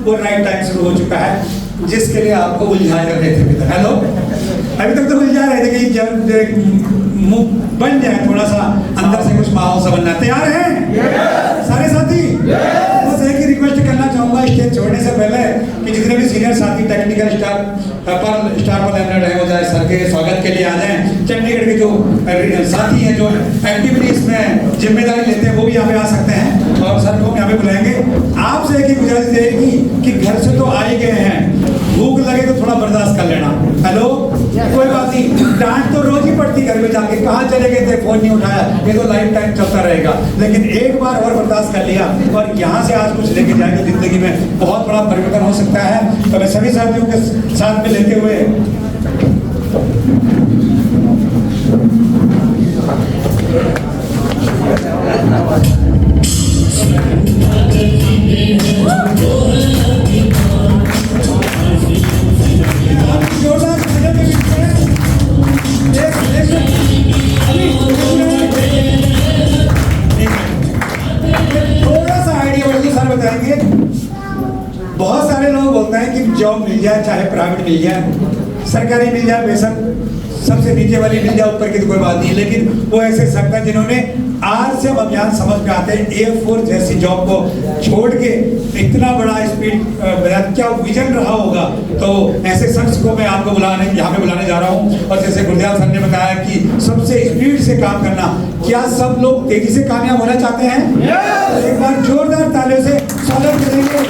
वो right time शुरू हो चुका है, जिसके लिए आपको उलझाए रहे थे। हेलो, अभी तक तो उलझा रहे थे कि जब मुंह बन जाए थोड़ा सा अंदर से कुछ माहौल सा बनना। तैयार हैं सारे साथी? बस एक ही रिक्वेस्ट करना चाहूंगा स्टेज छोड़ने से पहले कि जितने भी सीनियर साथी टेक्निकल स्टार पर लैंडर है वो जाए सर के स्वागत के लिए आ जाएं। चंडीगढ़ के जो साथी हैं जो एक्टिविटीज में जिम्मेदारी लेते हैं वो भी यहाँ पे आ सकते हैं और सर को यहाँ पे बुलाएंगे। आपसे एक ही गुजारिश रहेगी कि घर से तो आ ही गए हैं, भूख लगे तो थोड़ा बर्दाश्त कर लेना। हेलो, कोई बात नहीं, डांट तो रोज ही पड़ती घर में जाके, कहाँ चले गए थे, फोन नहीं उठाया, ये तो लाइफ टाइम चलता रहेगा। लेकिन एक बार और बर्दाश्त कर लिया और यहाँ से आज कुछ लेके जाएंगे जिंदगी में, बहुत बड़ा परिवर्तन हो सकता है। तो मैं सभी साथियों के साथ में लेते हुए बहुत सारे लोग बोलते हैं कि जॉब मिल जाए, चाहे प्राइवेट मिल जाए, सरकारी मिल जाए, बेशक सबसे नीचे वाली मिल जाए, ऊपर की तो कोई बात नहीं, लेकिन वो ऐसे सकता है जिन्होंने आज से अभियान समझ में आते हैं एयरफोर्स जैसी जॉब को छोड़ के इतना बड़ा स्पीड क्या विजन रहा होगा। तो ऐसे शख्स को मैं आपको यहाँ पे बुलाने जा रहा हूँ। और जैसे गुरदयाल सर ने बताया कि सबसे स्पीड से काम करना, क्या सब लोग तेजी से कामयाब होना चाहते हैं? एक बार जोरदार तालियों से स्वागत करेंगे।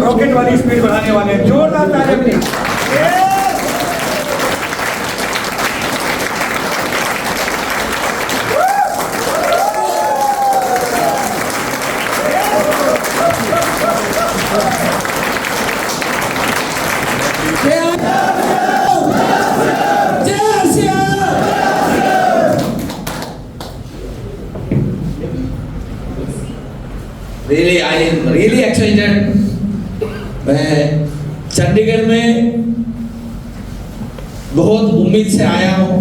रॉकेट वाली स्पीड बढ़ाने वाले हैं, जोरदार तालियां अपनी। Really, I am really excited. मैं चंडीगढ़ में बहुत उम्मीद से आया हूँ,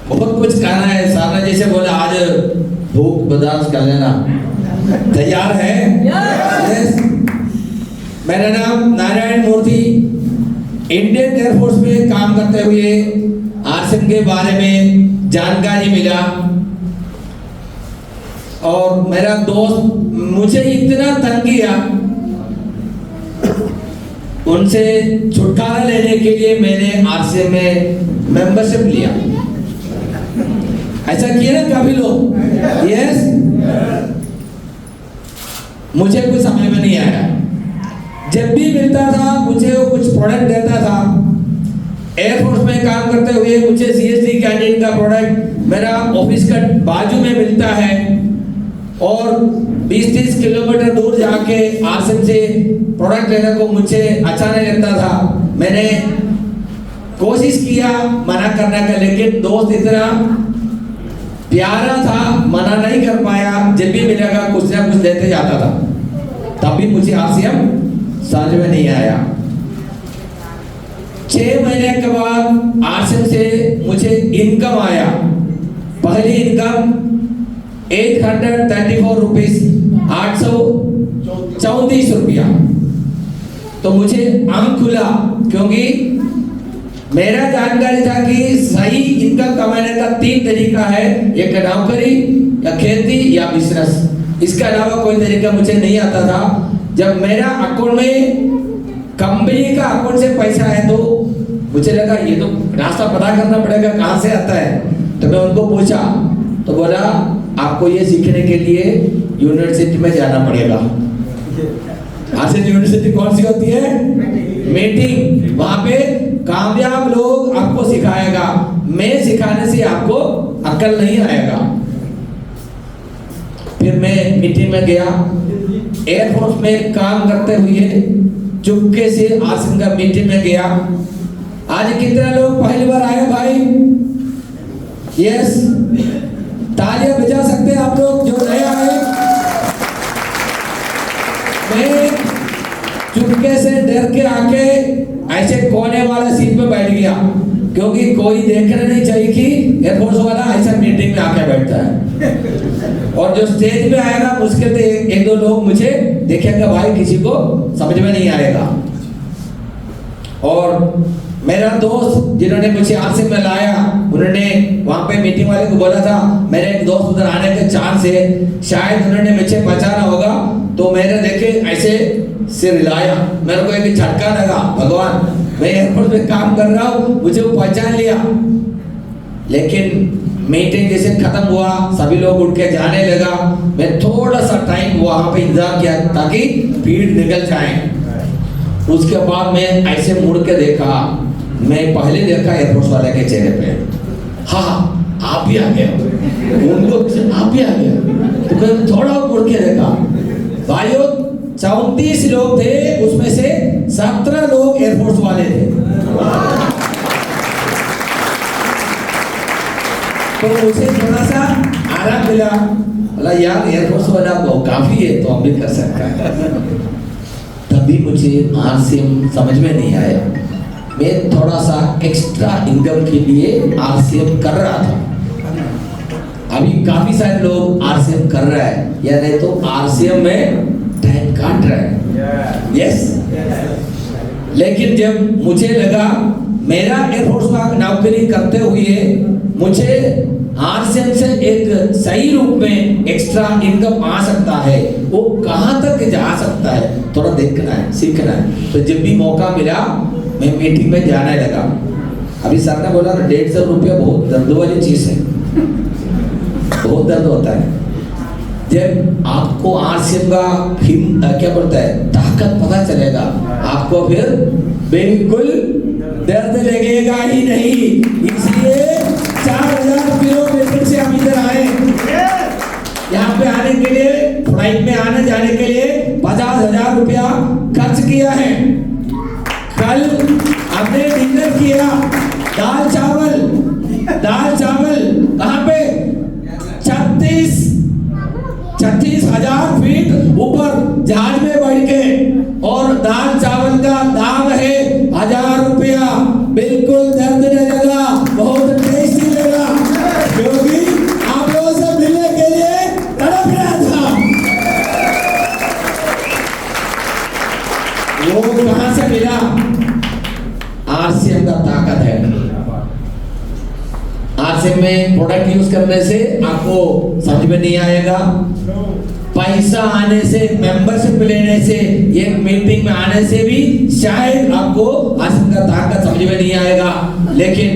बहुत कुछ कहना है। सारा जैसे बोला आज भूख बर्दाश्त कर लेना, तैयार है? Yes. मेरा नाम नारायण मूर्ति, इंडियन एयरफोर्स में काम करते हुए आरसीएम के बारे में जानकारी मिला और मेरा दोस्त मुझे इतना तंग किया, उनसे छुटकारा लेने के लिए मैंने आरसीएम में मेंबरशिप लिया। ऐसा किया ना काफी लोग? यस। मुझे कुछ समझ में नहीं आया, जब भी मिलता था मुझे वो कुछ प्रोडक्ट देता था एयरफोर्स में काम करते हुए मुझे CSD कैंटीन का प्रोडक्ट मेरा ऑफिस का बाजू में मिलता है और 20-30 किलोमीटर दूर जाके आसिम से प्रोडक्ट लेने को मुझे अच्छा नहीं लगता था। मैंने कोशिश किया मना करने का, लेकिन दोस्त इतना प्यारा था, मना नहीं कर पाया। जब भी मिलेगा कुछ ना कुछ देते जाता था। तब भी मुझे आसिम समझ में नहीं आया। 6 महीने के बाद आसिम से मुझे इनकम आया। पहली इनकम 834 रुपीस, 834 रुपया। तो मुझे आंख खुला, क्योंकि मेरा जानकारी था कि सही इनकम कमाने का 3 तरीका है, एक नौकरी या खेती या बिजनेस। इसके अलावा कोई तरीका मुझे नहीं आता था। जब मेरा अकाउंट में कंपनी का अकाउंट से पैसा है तो मुझे लगा ये तो रास्ता पता करना पड़ेगा कहाँ से आता है। तो मैं उनको पूछा तो बोला आपको ये सीखने के लिए यूनिवर्सिटी में जाना पड़ेगा। आसिम यूनिवर्सिटी कौन सी होती है? मीटिंग। वहां पे कामयाब लोग आपको सिखाएगा, मैं सिखाने से आपको अकल नहीं आएगा। फिर मैं मीटिंग में गया। एयरफोर्स में काम करते हुए चुपके से आसिम का मीटिंग में गया। आज कितने लोग पहली बार आए भाई? यस, तालियां बजा सकते हैं आप लोग जो नए आए। मैं चुपके से डर के आके ऐसे कोने वाला सीट पे बैठ गया, क्योंकि कोई देखना नहीं चाहिए कि एयरफोर्स वाला ऐसा मीटिंग में आके बैठता है। और जो स्टेज पे आएगा मुश्किल से एक दो लोग मुझे देखेंगे, भाई किसी को समझ में नहीं आएगा। और मेरा दोस्त जिन्होंने मुझे आसिम में लाया, उन्होंने वहां पे मीटिंग वाले को बोला था मेरे एक दोस्त उधर आने के चांस है, शायद उन्होंने मुझे पहचाना होगा। तो मैंने देखे ऐसे सिर हिलाया, मेरे को एक झटका लगा, भगवान मैं एयरपोर्ट में काम कर रहा हूँ, मुझे वो पहचान लिया। लेकिन मीटिंग जैसे खत्म हुआ, सभी लोग उठ के जाने लगा। मैं थोड़ा सा टाइम वहां पे इंतजार किया ताकि भीड़ निकल जाए। उसके बाद मैं ऐसे मुड़ के देखा, मैं पहले देखा एयरफोर्स वाले के चेहरे पे, हाँ आप भी आ गए, उनको आप भी आ गए। तो मैं थोड़ा मुड़ के देखा, भाइयों 34 लोग थे, उसमें से 17 लोग एयरफोर्स वाले थे। तो मुझे थोड़ा सा आराम मिला, बोला यार एयरफोर्स वाला काफी है तो हम भी कर सकते हैं। तभी मुझे आरसीएम समझ में नहीं आया। मैं थोड़ा सा एक्स्ट्रा इनकम के लिए आरसीएम कर रहा था। अभी काफी सारे लोग आरसीएम कर रहा है, या नहीं तो आरसीएम में टाइम काट रहा है। यस, लेकिन जब मुझे लगा मेरा एयरफोर्स में नौकरी करते हुए मुझे आरसीएम से एक सही रूप में एक्स्ट्रा इनकम आ सकता है, वो कहां तक जा सकता है, थोड़ा देखना है, सीखना है। तो जब भी मौका मिला मैं मीटिंग में जाने लगा। अभी सर ने बोला 150 रुपया बहुत दर्द वाली चीज है, बहुत दर्द होता है। जब आपको आरसीएम का क्या बोलता है ताकत पता चलेगा, आपको फिर बिल्कुल दर्द लगेगा ही नहीं। इसलिए 4000 किलोमीटर से हम इधर आए। यहाँ पे आने के लिए, फ्लाइट में आने जाने के लिए 50,000 रुपया खर्च किया है। कल हमने डिनर किया, दाल चावल कहाँ पे 36,000 फीट ऊपर जहाज में बैठ के, और दाल चावल का दाम है 1000 रुपया। बिल्कुल दर्द नहीं लगा, बहुत टेस्टी लगा, क्योंकि आप लोगों से मिलने के लिए तड़प रहा था। वो कहां से मिला? आरसीएम का ताकत है। आरसीएम में प्रोडक्ट यूज करने से आपको समझ में नहीं आएगा, पैसा आने से, मेंबरशिप लेने से, एक मीटिंग में आने से भी शायद आपको आरसीएम का ताकत समझ में नहीं आएगा। लेकिन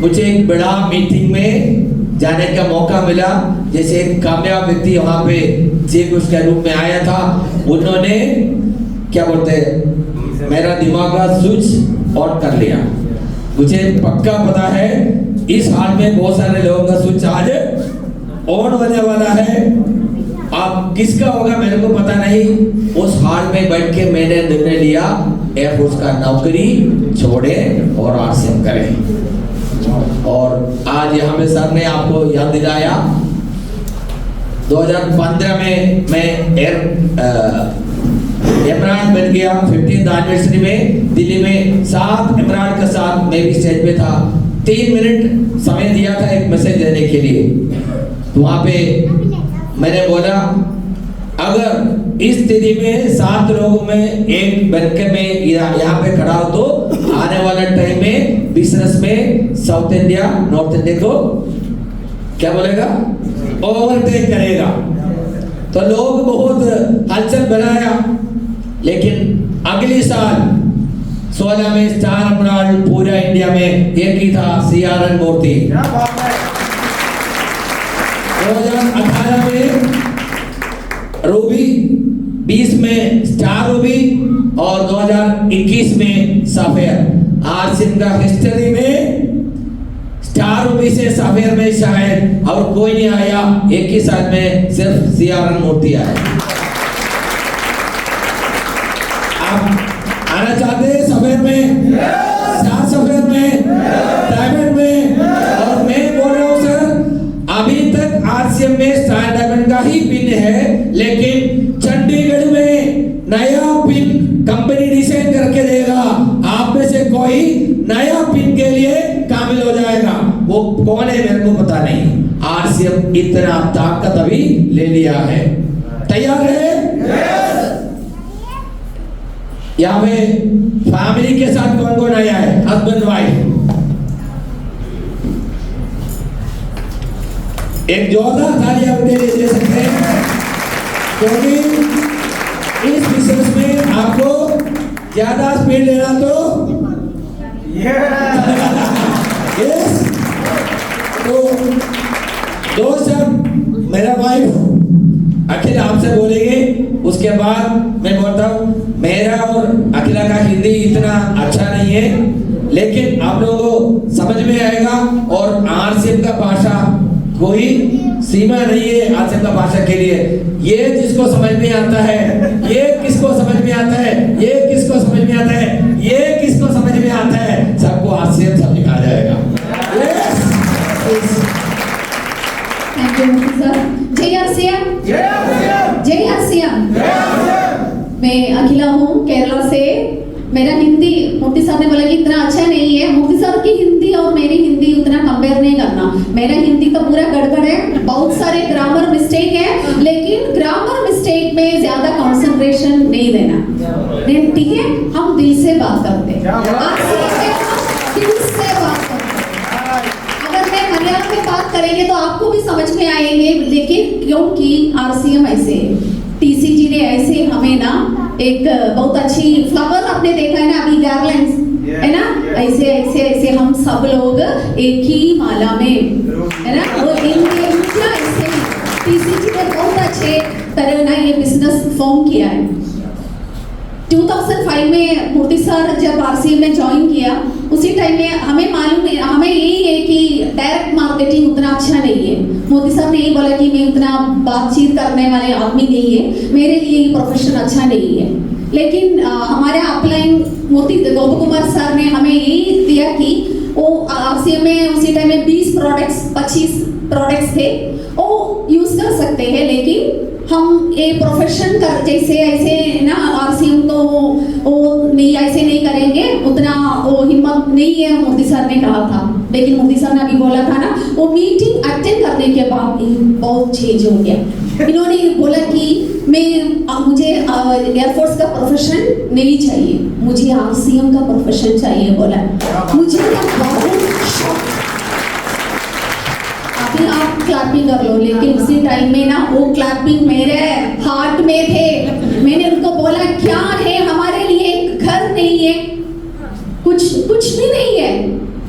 मुझे एक बड़ा मीटिंग में जाने का मौका मिला। जैसे एक कामयाब व्यक्ति वहां पे चीफ गेस्ट के रूप में आया था, उन्होंने क्या बोलते हैं मेरा दिमाग का स्विच ऑन कर लिया। मुझे पक्का पता है इस हाल में बहुत सारे लोगों का स्विच आज ऑन होने वाला है। अब किसका होगा मेरे को पता नहीं। उस हाल में बैठ के मैंने निर्णय लिया एयरफोर्स का नौकरी छोड़े और आरसीएम करें। और आज यहाँ पे सर ने आपको याद दिलाया 2015 में मैं एमरान बन गया 15th एनिवर्सरी में दिल्ली में। 7 एमरान के साथ मैं भी स्टेज पे था। 3 मिनट समय दिया था एक मैसेज देने के लिए। तो वहाँ पे मैंने बोला अगर इस स्थिति में 7 लोगों में एक बनकर मैं यहाँ पे खड़ा हो तो आने वाला टाइम में बिजनेस में साउथ इंडिया नॉर्थ इंडिया को क्या बोलेगा ओवरटेक करेगा। तो लोग बहुत हलचल बनाया, लेकिन अगले साल 16 में स्टार अमराल पूरा इंडिया में एक ही था CRN मूर्ति। 2018 में रूबी, 20 में स्टार रूबी और 2021 में सफेयर। आरसीएम का हिस्ट्री में स्टार रूबी से सफेयर में शायद और कोई नहीं आया। एक ही साल में सिर्फ CRN मूर्ति आया। आप आना चाहते हैं सफेयर में, स्टार सफेयर में, डायमंड में? और मैं बोल रहा हूँ सर, अभी तक आरसीएम में स्टार डायमंड का ही पिन है, लेकिन चंडीगढ़ में नया पिन कंपनी डिजाइन करके देगा। आप में से कोई नया पिन के लिए काबिल हो जाएगा। वो कौन है मेरे को पता नहीं। आरसीएम इतना ताकत अभी ले लिया है। तैयार है? यहाँ पे फैमिली के साथ कौन कौन आया है? हस्बैंड वाइफ एक जोरदार तालियां उनके लिए दे सकते हैं, क्योंकि इस बिजनेस में आपको ज्यादा स्पीड लेना तो यस। तो दोस्त मेरा वाइफ अखिल आपसे बोलेंगे, उसके बाद मैं बोलता हूँ। मेरा और अखिला का हिंदी इतना अच्छा नहीं है, लेकिन आप लोगों को समझ में आएगा। और आरसीएम का भाषा कोई सीमा नहीं है आरसीएम का भाषा के लिए। ये जिसको समझ में आता है, ये किसको समझ में आता है, ये किसको समझ में आता है, ये किसको समझ में आता है, सबको आरसीएम समझ में आ जाएगा। Thank you Mufti sir. जय आरसीएम, जय आरसीएम। मैं अखिला हूँ केरला से। मेरा हिंदी मुफ्ती साहब ने बोला कि इतना अच्छा नहीं है। मुफ्ती साहब की हिंदी और मेरी हिंदी उतना कंपेयर नहीं करना। मेरा हिंदी तो पूरा गड़बड़ है, बहुत सारे ग्रामर मिस्टेक है, लेकिन ग्रामर मिस्टेक में ज्यादा कंसंट्रेशन नहीं देना। ठीक है, हम दिल से बात करते हैं, दिल से बात करते हैं। अगर मैं मलयालम में बात करेंगे तो आपको भी समझ में आएंगे, लेकिन क्योंकि आरसीएम ऐसे टीसीजी ने ऐसे हमें ना एक बहुत अच्छी फ्लावर आपने देखा है ना अभी गार्लैंड्स है ना, ऐसे ऐसे ऐसे हम सब लोग एक ही माला में है ना, वो इनके ऐसे टीसीजी ने बहुत अच्छे तरह ना ये बिजनेस फॉर्म किया है। 2005 में मोदी सर जब आरसीएम में ज्वाइन किया, उसी टाइम में हमें मालूम है, हमें यही है कि डायरेक्ट मार्केटिंग उतना अच्छा नहीं है। मोदी साहब ने यही बोला कि मैं उतना बातचीत करने वाले आदमी नहीं है, मेरे लिए ये प्रोफेशन अच्छा नहीं है। लेकिन हमारे अपलाइन मोदी गोप कुमार सर ने हमें यही दिया कि वो आरसीएम में उसी टाइम में 20 प्रोडक्ट्स 25 प्रोडक्ट्स थे, वो यूज कर सकते हैं, लेकिन हम ये प्रोफेशन कर जैसे ऐसे ना आरसीएम तो वो नहीं ऐसे नहीं करेंगे, उतना वो हिम्मत नहीं है मोदी सर ने कहा था। लेकिन मोदी सर ने अभी बोला था ना, वो मीटिंग अटेंड करने के बाद बहुत चेंज हो गया। इन्होंने बोला कि मुझे एयरफोर्स का प्रोफेशन नहीं चाहिए, मुझे आरसीएम का प्रोफेशन चाहिए बोला। मुझे बहुत शौक। अभी आप क्लैपिंग कर लो, लेकिन उसी टाइम में ना वो क्लैपिंग मेरे हार्ट में थे। मैंने उनको बोला क्या है, हमारे लिए घर नहीं है, कुछ भी नहीं है,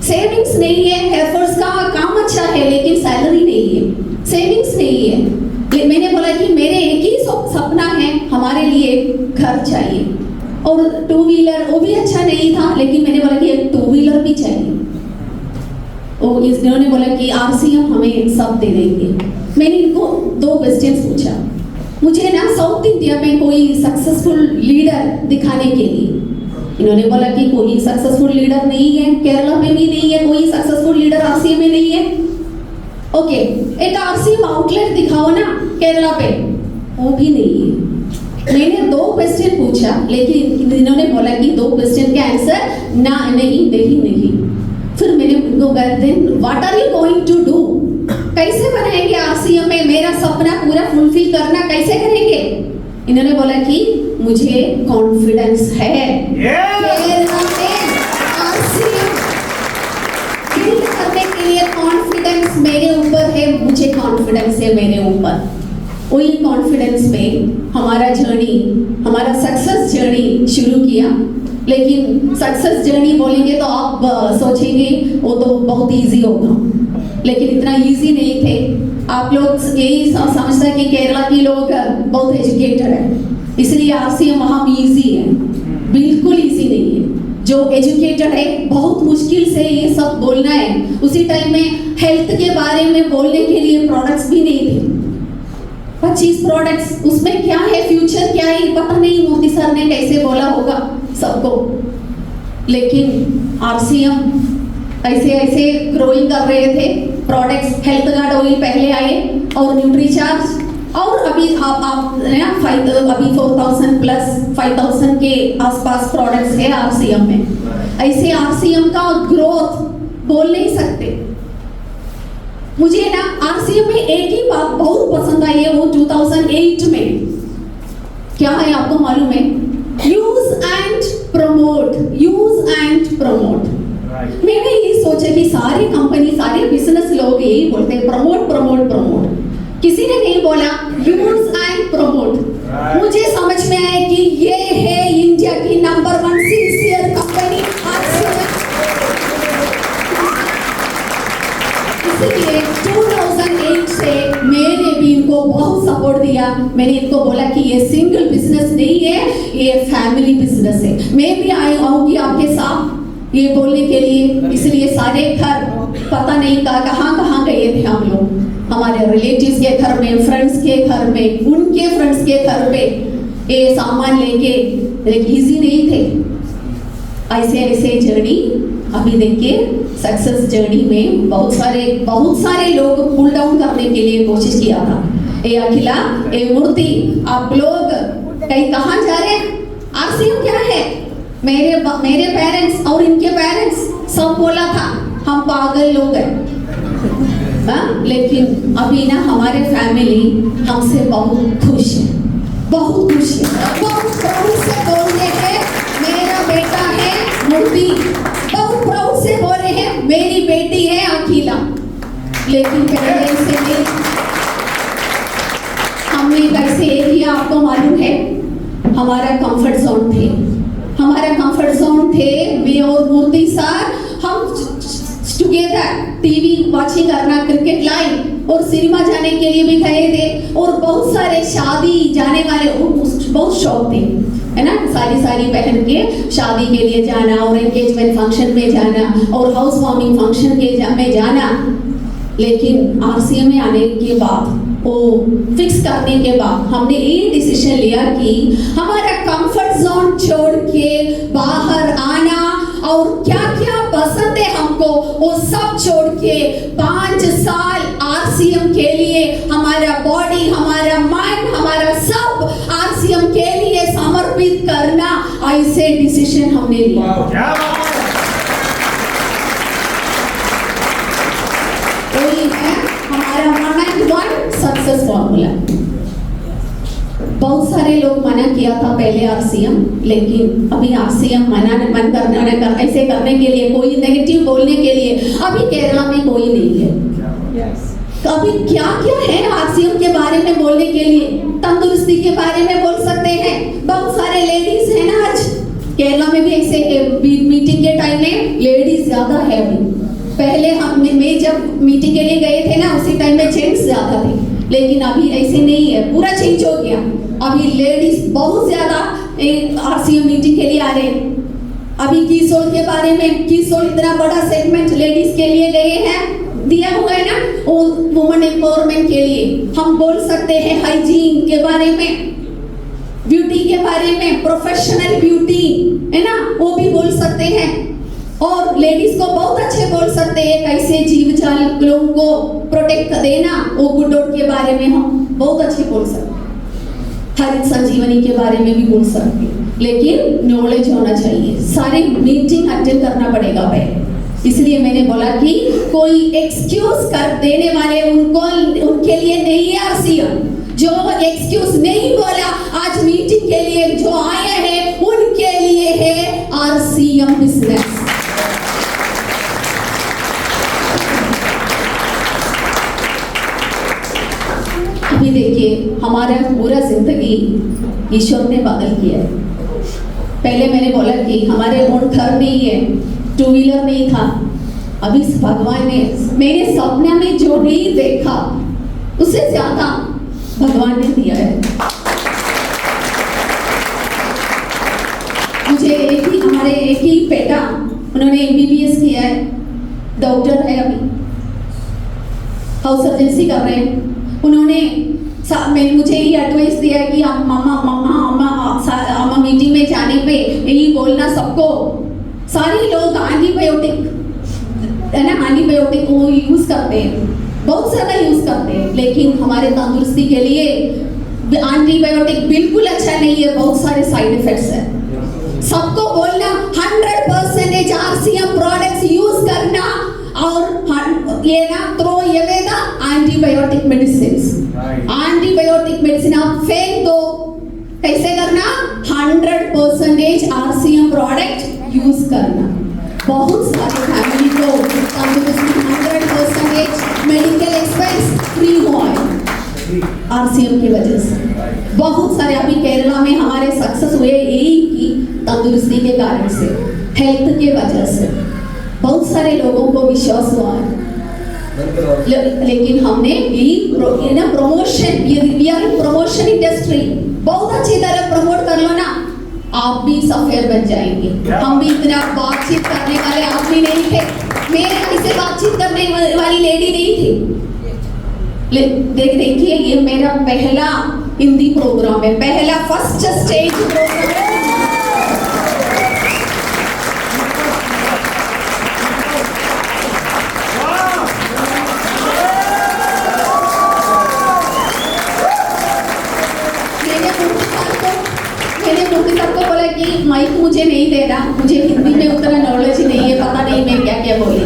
सेविंग्स नहीं है, एयरफोर्स का काम अच्छा है लेकिन सैलरी नहीं है, सेविंग्स नहीं है। मैंने बोला कि मेरे एक ही सपना है, हमारे लिए घर चाहिए। और टू व्हीलर वो भी अच्छा नहीं था, लेकिन मैंने बोला कि एक टू व्हीलर भी चाहिए। वो इन्होंने बोला कि आरसीएम हमें सब दे देंगे। मैंने इनको 2 क्वेश्चंस पूछा, मुझे ना साउथ इंडिया में कोई सक्सेसफुल लीडर दिखाने के लिए। इन्होंने बोला कि कोई सक्सेसफुल लीडर नहीं है, केरला में भी नहीं है कोई सक्सेसफुल लीडर, आरसीएम में नहीं है। ओके, एक आरसीएम आउटलेट दिखाओ ना केरला पे, वो भी नहीं है। मैंने 2 क्वेश्चन पूछा, लेकिन इन्होंने बोला कि 2 क्वेश्चन के आंसर ना नहीं। फिर मैंने उनको कहा, then what are you going to do? कैसे बनाएंगे आरसीएम में मेरा सपना पूरा फुलफिल करना, कैसे करेंगे? इन्होंने बोला कि मुझे कॉन्फिडेंस है, केरला में आरसीएम बिल्ड करने के लिए कॉन्फिडेंस मेरे ऊपर है, मुझे कॉन्फिडेंस है मेरे ऊपर। वही कॉन्फिडेंस में हमारा जर्नी, हमारा सक्सेस जर्नी शुरू किया। लेकिन सक्सेस जर्नी बोलेंगे तो आप सोचेंगे वो तो बहुत इजी होगा, लेकिन इतना इजी नहीं थे। आप लोग यही समझते हैं कि केरला के लोग बहुत एजुकेटेड है, इसलिए आरसीएम वहाँ इजी है। बिल्कुल इजी नहीं है। जो एजुकेटेड है बहुत मुश्किल से ये सब बोलना है। उसी टाइम में हेल्थ के बारे में बोलने के लिए प्रोडक्ट्स भी नहीं थे। 25 प्रोडक्ट्स, उसमें क्या है, फ्यूचर क्या है पता नहीं मोदी सर ने कैसे बोला होगा सबको। लेकिन आरसीएम ऐसे ऐसे ग्रोइंग कर रहे थे। प्रोडक्ट्स हेल्थ गार्ड ऑयल पहले आए और न्यूट्रीचार्ज, और अभी आप अभी 4000 प्लस 5000 के आसपास प्रोडक्ट्स है आरसीएम में। ऐसे आरसीएम का ग्रोथ बोल नहीं सकते। मुझे ना आरसीएम में एक ही बात बहुत पसंद आई है, वो 2008 में क्या है आपको मालूम है? Use and promote, use and promote. मैंने ये सोचा कि सारी कंपनी, सारे बिजनेस लोग यही बोलते हैं, प्रमोट प्रमोट प्रमोट। किसी ने नहीं बोला यूज एंड प्रमोट। मुझे समझ में आया कि ये है इंडिया की नंबर 1 सिंसियर कंपनी आरसीएम। इसलिए 2008 से मैंने भी इनको बहुत सपोर्ट दिया। मैंने इनको बोला कि ये सिंगल बिजनेस नहीं है, ये फैमिली बिजनेस है। मैं भी आऊंगी आपके साथ ये बोलने के लिए। इसलिए सारे घर पता नहीं कहाँ गए थे हम लोग, हमारे रिलेटिव्स के घर में, फ्रेंड्स के घर में, उनके फ्रेंड्स के घर पे ये सामान लेके। इजी नहीं थे। ऐसे ऐसे जर्नी अभी देखिए सक्सेस जर्नी में बहुत सारे लोग पुल डाउन करने के लिए कोशिश किया था। ए अखिला, ए मूर्ति, आप लोग कहाँ जा रहे हैं? आरसीएम क्या है? मेरे पेरेंट्स और इनके पेरेंट्स सब बोला था हम पागल लोग हैं। लेकिन अभी ना हमारे फैमिली हमसे बहुत खुश है, बहुत खुश है, बहुत प्राउड से बोल रहे हैं मेरा बेटा है मूर्ति, बहुत प्राउड से बोल रहे हैं मेरी बेटी है अखिला। लेकिन पहले से नहीं, हमने कैसे किया आपको मालूम है? हमारा कंफर्ट जोन थे, हमारा कंफर्ट जोन थे। मैं और मूर्ति सर हम टुगेदर टीवी वॉचिंग करना, क्रिकेट लाइव और सिनेमा जाने के लिए भी गए थे, और बहुत सारे शादी जाने वाले बहुत शौक थे, है ना? सारी पहन के शादी के लिए जाना और एंगेजमेंट फंक्शन में जाना और हाउस वार्मिंग फंक्शन में जाना। लेकिन आरसीएम में आने के बाद, वो फिक्स करने के बाद हमने ये डिसीजन लिया कि हमारा कंफर्ट जोन छोड़ के बाहर आना और क्या क्या पसंद है हमको वो सब छोड़ के 5 साल आरसीएम के लिए हमारा बॉडी, हमारा माइंड, हमारा सब आरसीएम के लिए समर्पित करना, ऐसे डिसीजन हमने लिया। वही है हमारा 1 सक्सेस फॉर्मूला। बहुत सारे लोग मना किया था पहले आरसीएम, लेकिन अभी आरसीएम ऐसे करने के लिए, कोई नेगेटिव बोलने के लिए अभी केरला में कोई नहीं है। अभी क्या क्या है आरसीएम के बारे में बोलने के लिए? तंदुरुस्ती के बारे में बोल सकते हैं। बहुत सारे लेडीज है ना, आज केरला में भी ऐसे मीटिंग के टाइम में लेडीज ज्यादा है। अभी पहले मैं जब मीटिंग के लिए गए थे ना, उसी टाइम में जेंट्स ज्यादा थे। लेकिन अभी ऐसे नहीं है, पूरा चेंज हो गया। अभी लेडीज बहुत ज्यादा आरसीएम मीटिंग के लिए आ रहे हैं। अभी किशोर के बारे में, किशोर इतना बड़ा सेगमेंट लेडीज के लिए गए हैं, दिया हुआ है ना, वुमेन एम्पावरमेंट के लिए। हम बोल सकते हैं हाइजीन के बारे में, ब्यूटी के बारे में, प्रोफेशनल ब्यूटी है ना, वो भी बोल सकते हैं। और लेडीज को बहुत अच्छे बोल सकते हैं कैसे जीव जाल को प्रोटेक्ट देना, वो गुडोट के बारे में हम बहुत अच्छे बोल सकते हैं। हरित संजीवनी के बारे में भी बोल सकते हैं, लेकिन नॉलेज होना चाहिए। सारे मीटिंग अटेंड करना पड़ेगा पहले। इसलिए मैंने बोला कि कोई एक्सक्यूज कर देने वाले उनके लिए नहीं है आरसीएम। जो एक्सक्यूज नहीं बोला आज मीटिंग के लिए जो आए हैं उनके लिए है आरसीएम बिजनेस। अभी देखिए हमारा पूरा जिंदगी ईश्वर ने बदल किया है। पहले मैंने बोला कि हमारे ओन घर नहीं है, टू व्हीलर नहीं था। अभी भगवान ने मेरे सपने में जो नहीं देखा उससे ज्यादा भगवान ने दिया है। मुझे हमारे एक ही बेटा, उन्होंने एमबीबीएस किया है, डॉक्टर है, अभी हाउस सर्जेंसी कर रहे हैं। उन्होंने मुझे ये एडवाइस दिया है कि आप मामा मीटिंग में जाने पे यही बोलना सबको। सारे लोग एंटीबायोटिक है ना, एंटीबायोटिक वो यूज करते हैं, बहुत ज्यादा यूज करते हैं, लेकिन हमारे तंदुरुस्ती के लिए एंटीबायोटिक बिल्कुल अच्छा नहीं है, बहुत सारे साइड इफेक्ट्स है। सबको बोलना 100% आरसीएम प्रोडक्ट्स यूज करना, और ये ना throw away the antibiotic medicine. Antibiotic medicine आप फेंक दो, कैसे करना? 100% आरसीएम प्रोडक्ट यूज करना। बहुत सारे फैमिली को 100% मेडिकल एक्सपेंस फ्री हुआ है आरसीएम की वजह से। बहुत सारे अभी केरला में हमारे सक्सेस हुए यही की तंदुरुस्ती के कारण से, हेल्थ के वजह से बहुत सारे लोगों को विश्वास हुआ है। लेकिन हमने यही ना promotion, we are in promotion industry, बहुत अच्छी तरह प्रमोट कर लो ना, आप भी सफेद बन जाएंगे। हम भी इतना बातचीत करने वाले आदमी नहीं थे, मेरे ऐसे बातचीत करने वाली लेडी नहीं थी। देखिए ये मेरा पहला हिंदी प्रोग्राम है, पहला फर्स्ट स्टेज प्रोग्राम है। माइक मुझे नहीं दे रहा, मुझे हिंदी में उतना नॉलेज नहीं है, पता नहीं मैं क्या क्या बोली।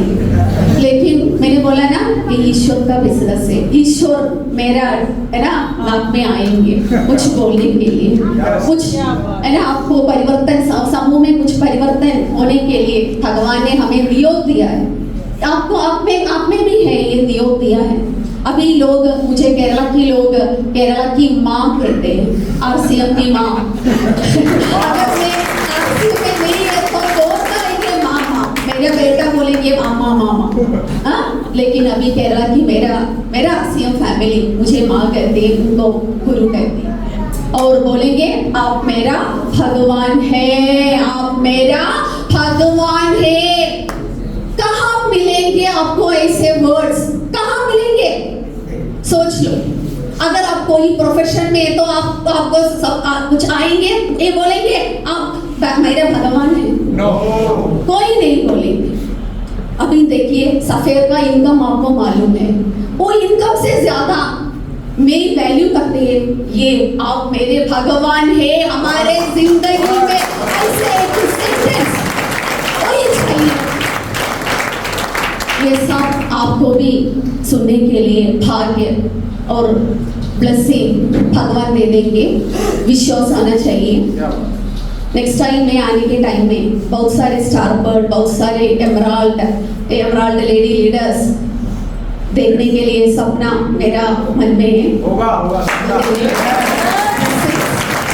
लेकिन मैंने बोला ना कि ईश्वर का बिजनेस है, ईश्वर मेरा है ना नाक में आएंगे कुछ बोलने के लिए, कुछ है ना आपको परिवर्तन, समूह में कुछ परिवर्तन होने के लिए भगवान ने हमें नियोग दिया है। आपको आप में भी है ये नियोग दिया है। अभी लोग मुझे केरला की माँ कहते हैं, आरसीएम की माँ। अगर मैं आरसीएम में नहीं है तो बोलता रहेंगे मामा, मेरा बेटा बोलेंगे मामा मामा। लेकिन अभी केरला की मेरा आरसीएम फैमिली मुझे माँ कहती है, उनको गुरु कहती है, और बोलेंगे आप मेरा भगवान है, आप मेरा भगवान है। कहाँ मिलेंगे आपको ऐसे वर्ड्स, कहाँ मिलेंगे? सोच लो, अगर आप कोई प्रोफेशन में है तो आपको सब कुछ आएंगे, ये बोलेंगे आप मेरे भगवान है? कोई नहीं बोलेंगे। अभी देखिए सफेद का इनकम आपको मालूम है, वो इनकम से ज्यादा मेरी वैल्यू करते हैं ये आप मेरे भगवान है। हमारे जिंदगी में ऐसे एक सेंटेंस कोई चाहिए, ये सब आपको भी सुनने के लिए भाग्य और ब्लेसिंग भगवान दे देंगे, विश्वास आना चाहिए। नेक्स्ट टाइम में आने के टाइम में बहुत सारे स्टार बर्ड, बहुत सारे एमराल्ड लेडी लीडर्स देखने के लिए सपना मेरा मन में है। होगा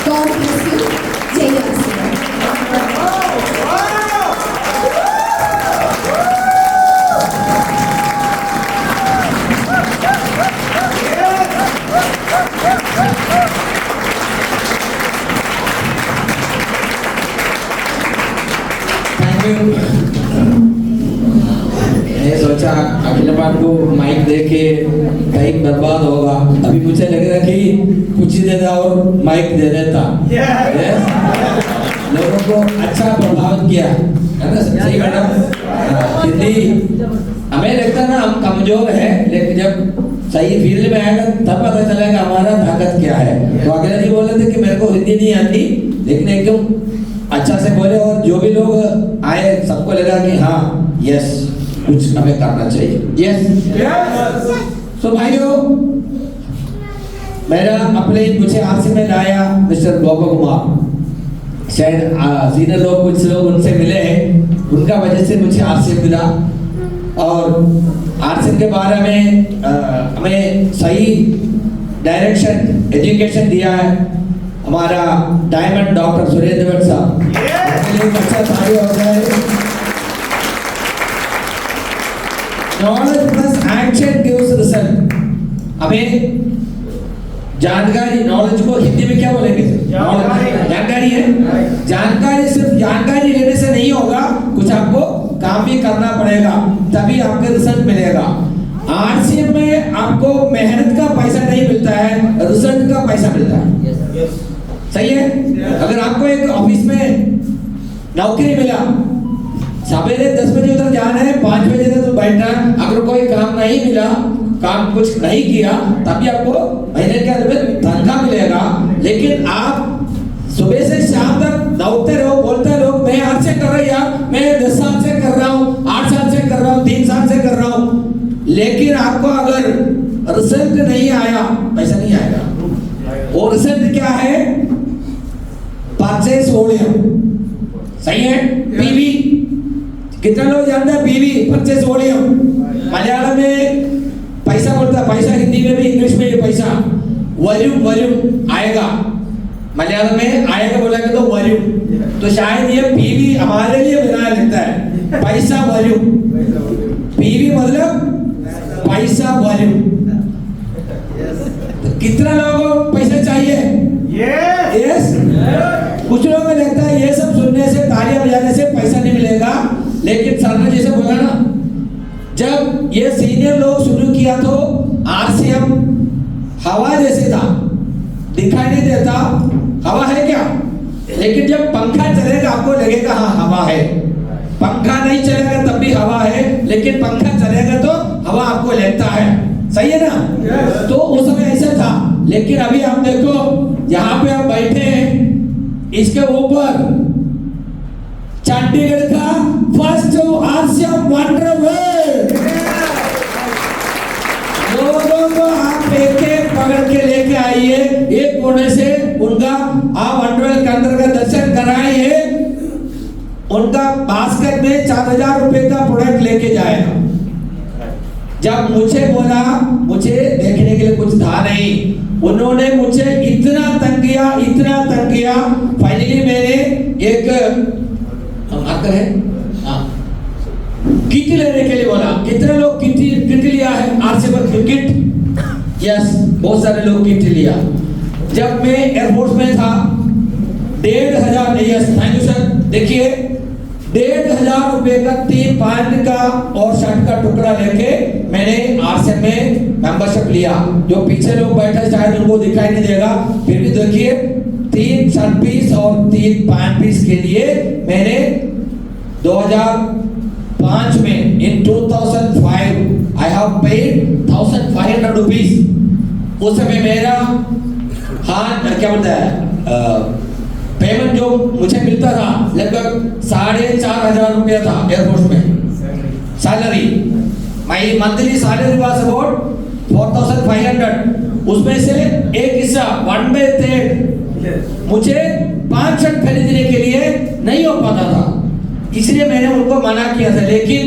गॉड ब्लेस यू। जय आरसीएम। जब को माइक दे के कहीं बर्बाद होगा, अभी मुझे लग रहा कि कुछ ही देता और माइक दे देता। Yes? लोगों को अच्छा प्रभावित किया है ना, सही मैडम? हिंदी हमें लगता है ना हम कमजोर है, लेकिन जब सही फील्ड में आएगा तब पता चलेगा हमारा ताकत क्या है। तो अगला जी बोल रहे थे कि मेरे को हिंदी नहीं आती, लेकिन एकदम अच्छा से बोले और जो भी लोग आए सबको लगा कि हाँ यस कुछ हमें करना चाहिए। यस तो भाइयों, मेरा अपने मुझे आरसी में लाया मिस्टर गोपा कुमार। शायद सीनियर लोग कुछ लोग उनसे मिले हैं, उनका वजह से मुझे आरसी मिला। और आरसी के बारे में हमें सही डायरेक्शन एजुकेशन दिया है हमारा डायमंड डॉक्टर सुरेंद्र भट्ट साहब। अच्छा ताली हो जाए। Knowledge plus action gives result. हमें जानकारी, नॉलेज को हिंदी में क्या बोलेंगे? जानकारी है। जानकारी सिर्फ जानकारी लेने से नहीं होगा, कुछ आपको काम भी करना पड़ेगा, तभी आपको रिजल्ट मिलेगा। आरसीएम में आपको मेहनत का पैसा नहीं मिलता है, रिजल्ट का पैसा मिलता है। सही है? अगर आपको एक ऑफिस में नौकरी मिला, सवेरे 10 बजे उधर जाना है, 5 बजे तक बैठना है, अगर कोई काम नहीं मिला, काम कुछ नहीं किया, तभी आपको महीने के अंत में तनख्वाह मिलेगा। लेकिन आप सुबह से शाम तक दौड़ते रहो, बोलते रहो मैं आज से कर रही यार, मैं 10 साल से कर रहा हूँ, 8 साल से कर रहा हूँ, 3 साल से कर रहा हूँ, लेकिन आपको अगर रिजल्ट नहीं आया, पैसा नहीं आएगा। वो रिजल्ट क्या है? Purchase volume. सही है? पीवी। कितना लोग जानते हैं पीवी? Purchase volume. मलयालम में पैसा बोलता है, पैसा हिंदी में भी इंग्लिश में भी पैसा। वॉल्यूम, वॉल्यूम आएगा मलयालम में, आएगा बोला कि तो वॉल्यूम। तो शायद ये पीवी हमारे लिए बनाया लगता है, पैसा वॉल्यूम। पीवी मतलब पैसा वॉल्यूम। तो कितना लोगों को पैसा चाहिए? यस। कुछ लोगों को लगता है ये सब सुनने से, तालियां बजाने से पैसा नहीं मिलेगा, लेकिन सर ने जैसे बोला ना, जब ये सीनियर लोग शुरू किया तो आरसीएम हवा जैसे था, दिखाई नहीं देता हवा है क्या, लेकिन जब पंखा चलेगा आपको लगेगा हाँ हवा है। पंखा नहीं चलेगा तब भी हवा है, लेकिन पंखा चलेगा तो हवा आपको लगता है। सही है ना? तो उस समय ऐसा था, लेकिन अभी आप देखो यहाँ पे आप बैठे हैं, इसके ऊपर चंडीगढ़ का फर्स्ट आरसीएम वंडरवेल। लोगों को आप एक पकड़ के लेके आइए, एक कोने से उनका आप वंडरवेल के अंदर का दर्शन कराइए, उनका बास्केट में 4000 रुपए का प्रोडक्ट लेके जाएगा। जब मुझे बोला, मुझे देखने के लिए कुछ था नहीं, उन्होंने मुझे इतना तंग किया, इतना तंग किया, फाइनली मैंने एक आकर है किट लेने के लिए बोला। कितने लोग किट लिया है आरसी पर किट? यस, बहुत सारे लोग किट लिया। जब मैं एयरफोर्स में था 1500, यस थैंक यू सर, देखिए 1500 रुपए का 3 पैंट का और शर्ट का टुकड़ा लेके मैंने आरसीएम में मेंबरशिप लिया। जो पीछे लोग बैठे शायद उनको दिखाई नहीं देगा, फिर भी देखिए 3 शर्ट पीस और 3 पैंट पीस के लिए मैंने 2005 में इन 2005 आई हैव पेड 1500 रुपीस। उस समय मेरा हाँ क्या बोलता है पेमेंट जो मुझे मिलता था लगभग 4500 रुपया था एयरफोर्स में salary. My monthly salary was about 4500। उसमें से एक हिस्सा 1/3 मुझे 5 शर्ट खरीदने के लिए नहीं हो पाता था, इसलिए मैंने उनको मना किया था। लेकिन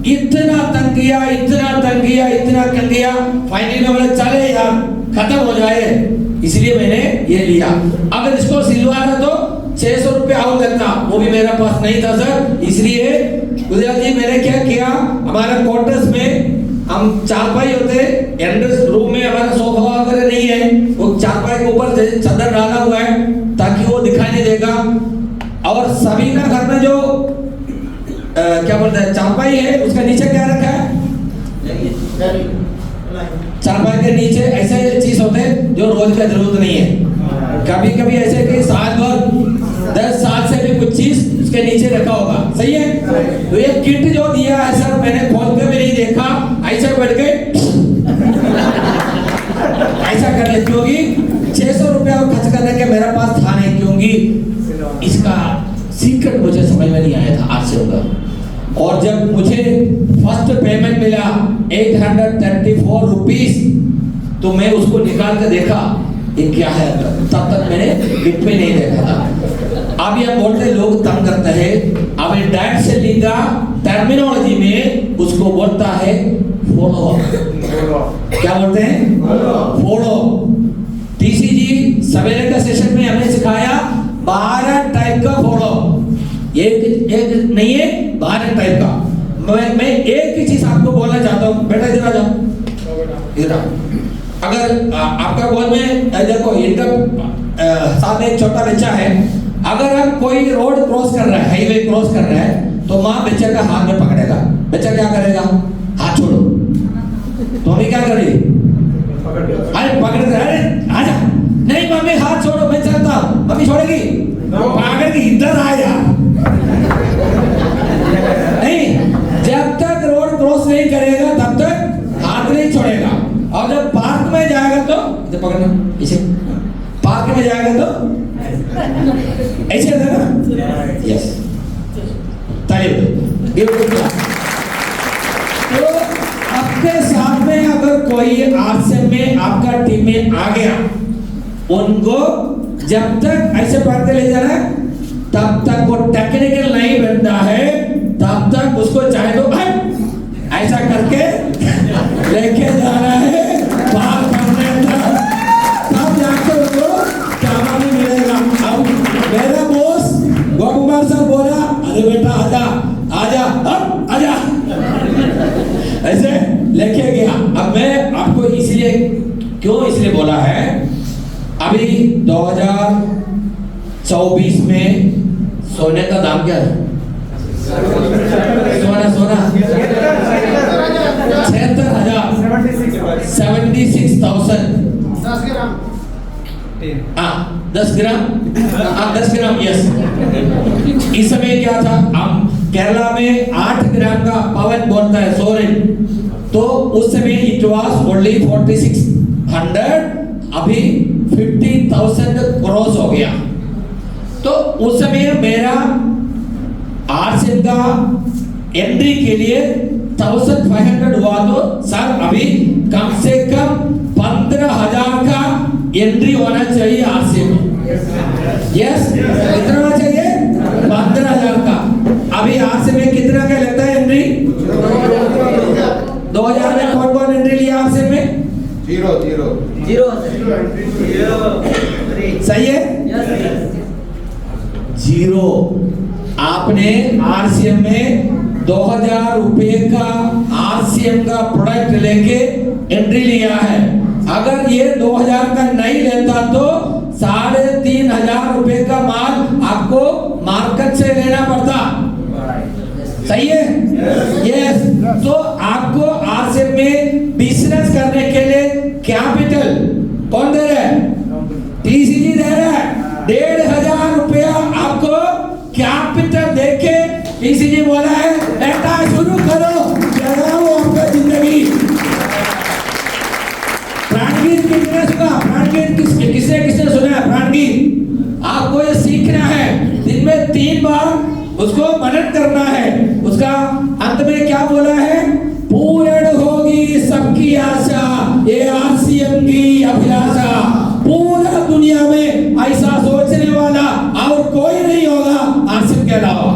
इतना तंग किया, इतना तंग किया, इतना तंग किया, फाइनली मैं बोला चले यार खत्म हो जाए, इसलिए मैंने ये लिया। अगर इसको सिलवाना तो 600 रुपया और लगता, वो भी मेरा पास नहीं था सर। इसलिए गुजरात जी मैंने क्या किया, हमारा क्वार्टर्स में हम चारपाई होते, एंट्रेंस रूम में हमारा सोफा वगैरह नहीं है, वो चारपाई के ऊपर चादर डाला हुआ है ताकि वो दिखाई नहीं देगा। और सभी का घर में जो क्या बोलते हैं चारपाई है, उसका नीचे क्या रखा है? चारपाई के नीचे ऐसे चीज होते हैं जो रोज का जरूरत नहीं है। कभी कभी ऐसे कि साल भर 10 साल से भी कुछ चीज उसके नीचे रखा होगा, सही है। तो ये किट जो दिया है सर, मैंने खोल के भी नहीं देखा, ऐसे बैठ के ऐसा कर ले, क्योंकि 600 रुपया खर्च करने के मेरे पास था नहीं, क्योंकि इसका सीक्रेट मुझे समझ में नहीं आया था आज से होगा। और जब मुझे फर्स्ट पेमेंट मिला 834 रुपीस, तो मैं उसको निकाल के देखा ये क्या है, तब तक मैंने किट में नहीं देखा था। अब ये बोलते लोग तंग करते हैं, अब डायट सेलिंग का टर्मिनोलॉजी में उसको बोलता है फॉलो। क्या बोलते हैं? फॉलो। टीसीजी सवेरे का सेशन में हमने सिखाया 12 टाइप का फॉलो, एक नहीं है, 12 टाइप का। मैं एक ही चीज आपको बोलना चाहता हूँ, बेटा इधर आ जाओ, इधर आओ। अगर आपका गोद में देखो, इनका साथ में एक छोटा बच्चा है, अगर आप कोई रोड क्रॉस कर रहा है, हाईवे क्रॉस कर रहा है, तो माँ बच्चे का हाथ में पकड़ेगा, बच्चा क्या करेगा? हाथ छोड़ो। तो मम्मी क्या करेगी? अरे पकड़ के, अरे आजा, नहीं मम्मी हाथ छोड़ो, मैं चलता हूँ। मम्मी छोड़ेगी? पकड़ के इधर आ यार। नहीं, जब तक रोड क्रॉस नहीं करेगा तब तक हाथ नहीं छोड़ेगा। और जब पार्क में जाएगा तो इधर पकड़ना, इसे पार्क में जाएगा तो ऐसे देना। यस, तालिब। तो आपके साथ में अगर कोई आरसीएम में आपका टीम में आ गया, उनको जब तक ऐसे पढ़ के ले जाना है, तब तक वो टेक्निकल नहीं बनता है, तब तक उसको चाहे तो ऐसा करके लेके जाना है बाहर करने तक, तब जाके उसको कामयाबी मिलेगा। अब मेरा बॉस गोकुमार सर बोला, अरे बेटा आजा आजा आजा, ऐसे लेके गया। अब मैं आपको इसलिए इसलिए बोला है, अभी 2024 में सोने का दाम क्या है? सोना 76,000 10 ग्राम 10 ग्राम यस। इस समय क्या था, हम केरला में 8 ग्राम का पवन बोलता है सोरेन, तो उस समय इट वाज ओनली 4600, अभी 50,000 क्रॉस हो गया। तो उस समय मेरा आरसीएम का एंट्री के लिए 1500 हुआ, तो सर अभी कम से कम 15,000 का एंट्री होना चाहिए आरसीएम में। यस, कितना होना चाहिए? 15,000 का। अभी आरसीएम में कितना का लगता है एंट्री? 2000 में कौन कौन एंट्री लिया आरसीएम में? 0 सही है? 0। आपने आरसीएम में 2000 रुपए का आरसीएम का प्रोडक्ट लेके एंट्री लिया है। अगर ये 2000 का नहीं लेता तो 3500 रुपए का माल आपको मार्केट से लेना पड़ता। सही है? यस। तो आपको आरसीएम में बिजनेस करने के लिए कैपिटल कौन दे रहा है? टीसीजी दे रहा है। 1500 रुपया आपको कैपिटल देके टीसीजी बोला है बेटा शुरू करो, जगाओ आपका जिंदगी। प्राणगीत किसने सुना? प्राणगीत किसने सुना है? प्राणगीत आपको ये सीखना है, दिन में 3 बार उसको मनन करना है। उसका अंत में क्या बोला है? पूर्ण होगी सबकी आशा, ये आरसीएम की अभिलाषा। पूरा दुनिया में ऐसा सोचने वाला और कोई नहीं होगा आरसीएम के अलावा।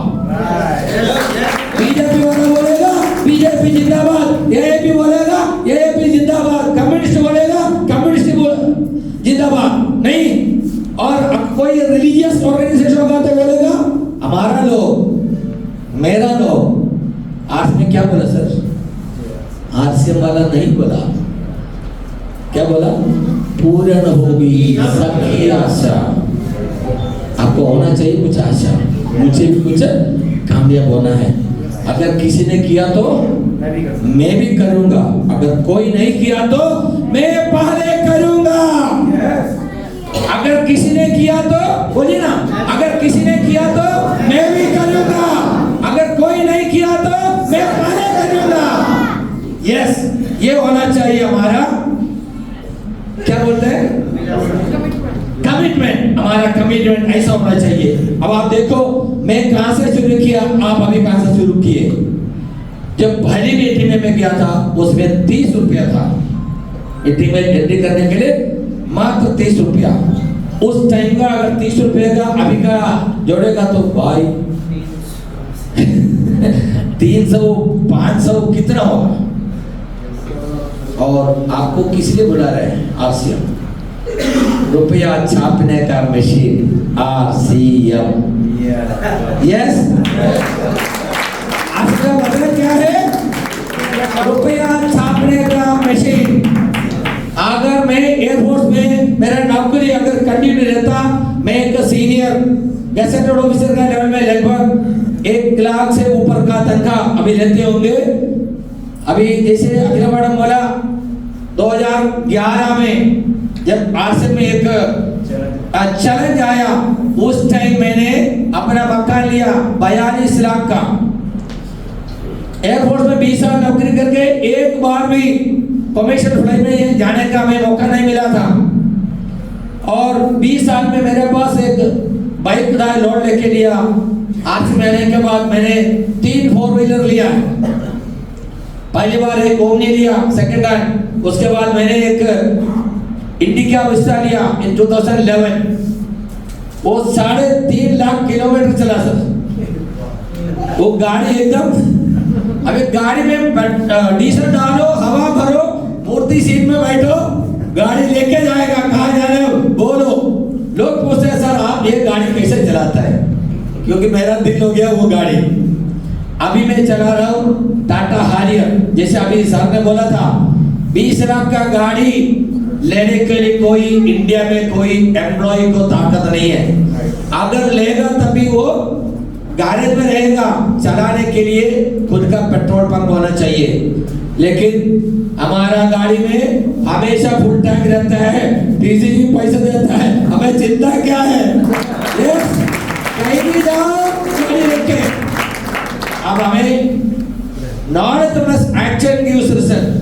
बीजेपी वाला बोलेगा बीजेपी जिंदाबाद, एएपी बोलेगा एएपी जिंदाबाद, कम्युनिस्ट बोलेगा कम्युनिस्ट जिंदाबाद नहीं, और कोई रिलीजियस ऑर्गेनाइजेशन होगा तो बोलेगा हमारा लोग, मेरा लोग। आरसीएम में क्या बोला सर? आरसीएम वाला नहीं बोला, क्या बोला? पूर्ण होगी सबकी आशा। आपको होना चाहिए कुछ आशा, मुझे भी कुछ कामयाब होना है। अगर किसी ने किया तो मैं भी करूंगा। अगर कोई नहीं किया तो मैं पहले करूंगा। अगर किसी ने किया तो बोलिए ना, अगर किसी ने किया तो मैं भी करूंगा। अगर कोई नहीं किया तो मैं पहले करूंगा। यस, ये होना चाहिए हमारा, क्या बोलते हैं, कमिटमेंट। हमारा कमिटमेंट ऐसा होना चाहिए। अब आप देखो, मैं कहां से शुरू किया, आप अभी कहां से शुरू किए। जब पहली मीटिंग में मैं गया था, उसमें 30 रुपया था मीटिंग में एंट्री करने के लिए, मात्र 30 रुपया। उस टाइम का अगर 30 रुपये का अभी का जोड़ेगा तो भाई 300 500 कितना होगा। और आपको किस लिए बुला रहे हैं, आरसीएम, रुपया छापने का मशीन, आरसीएम। यस, आरसीएम मतलब क्या है, रुपया छापने का मशीन। अगर मैं एयरफोर्स में मेरा नौकरी अगर कंटिन्यू रहता, मैं एक सीनियर गैजेटेड ऑफिसर का लेवल में लगभग 1 लाख से ऊपर का तनख्वाह अभी लेते होंगे। अभी जैसे अखिला मैडम बोला, 2011 में जब आरसीएम में एक चैलेंज आया, उस टाइम मैंने अपना मकान लिया 42 लाख का। एयरफोर्स में 20 साल नौकरी करके एक बार भी कमर्शियल फ्लाइट में जाने का मैं मौका नहीं मिला था। और 20 साल में मेरे पास एक बाइक का लोन लेके लिया। आरसीएम में आने के बाद मैंने 3 4 व्हीलर लिया। पहली बार एक ओमनी लिया सेकंड हैंड, उसके बाद मैंने एक इंडिका विस्टा लिया इन 2011। वो 3.5 लाख किलोमीटर चला सर। वो गाड़ी एकदम, अभी गाड़ी में डीजल डालो, हवा भरो, मूर्ति सीट में बैठो, गाड़ी लेके जाएगा, कहाँ जा रहे हो बोलो। लोग पूछते हैं सर आप ये गाड़ी कैसे चलाता है, क्योंकि मेरा दिल हो गया वो गाड़ी। अभी मैं चला रहा हूँ टाटा हारियर, जैसे अभी सर ने बोला था 20 लाख का गाड़ी लेने के लिए कोई इंडिया में कोई एम्प्लॉय को ताकत नहीं है। अगर लेगा तभी वो गैरेज में रहेगा, चलाने के लिए खुद का पेट्रोल पंप होना चाहिए। लेकिन हमारा गाड़ी में हमेशा फुल टैंक रहता है, डीजी भी पैसे देता है, हमें चिंता क्या है। यस, कहीं भी जाओ गाड़ी लेके। अब हमें knowledge plus action gives result.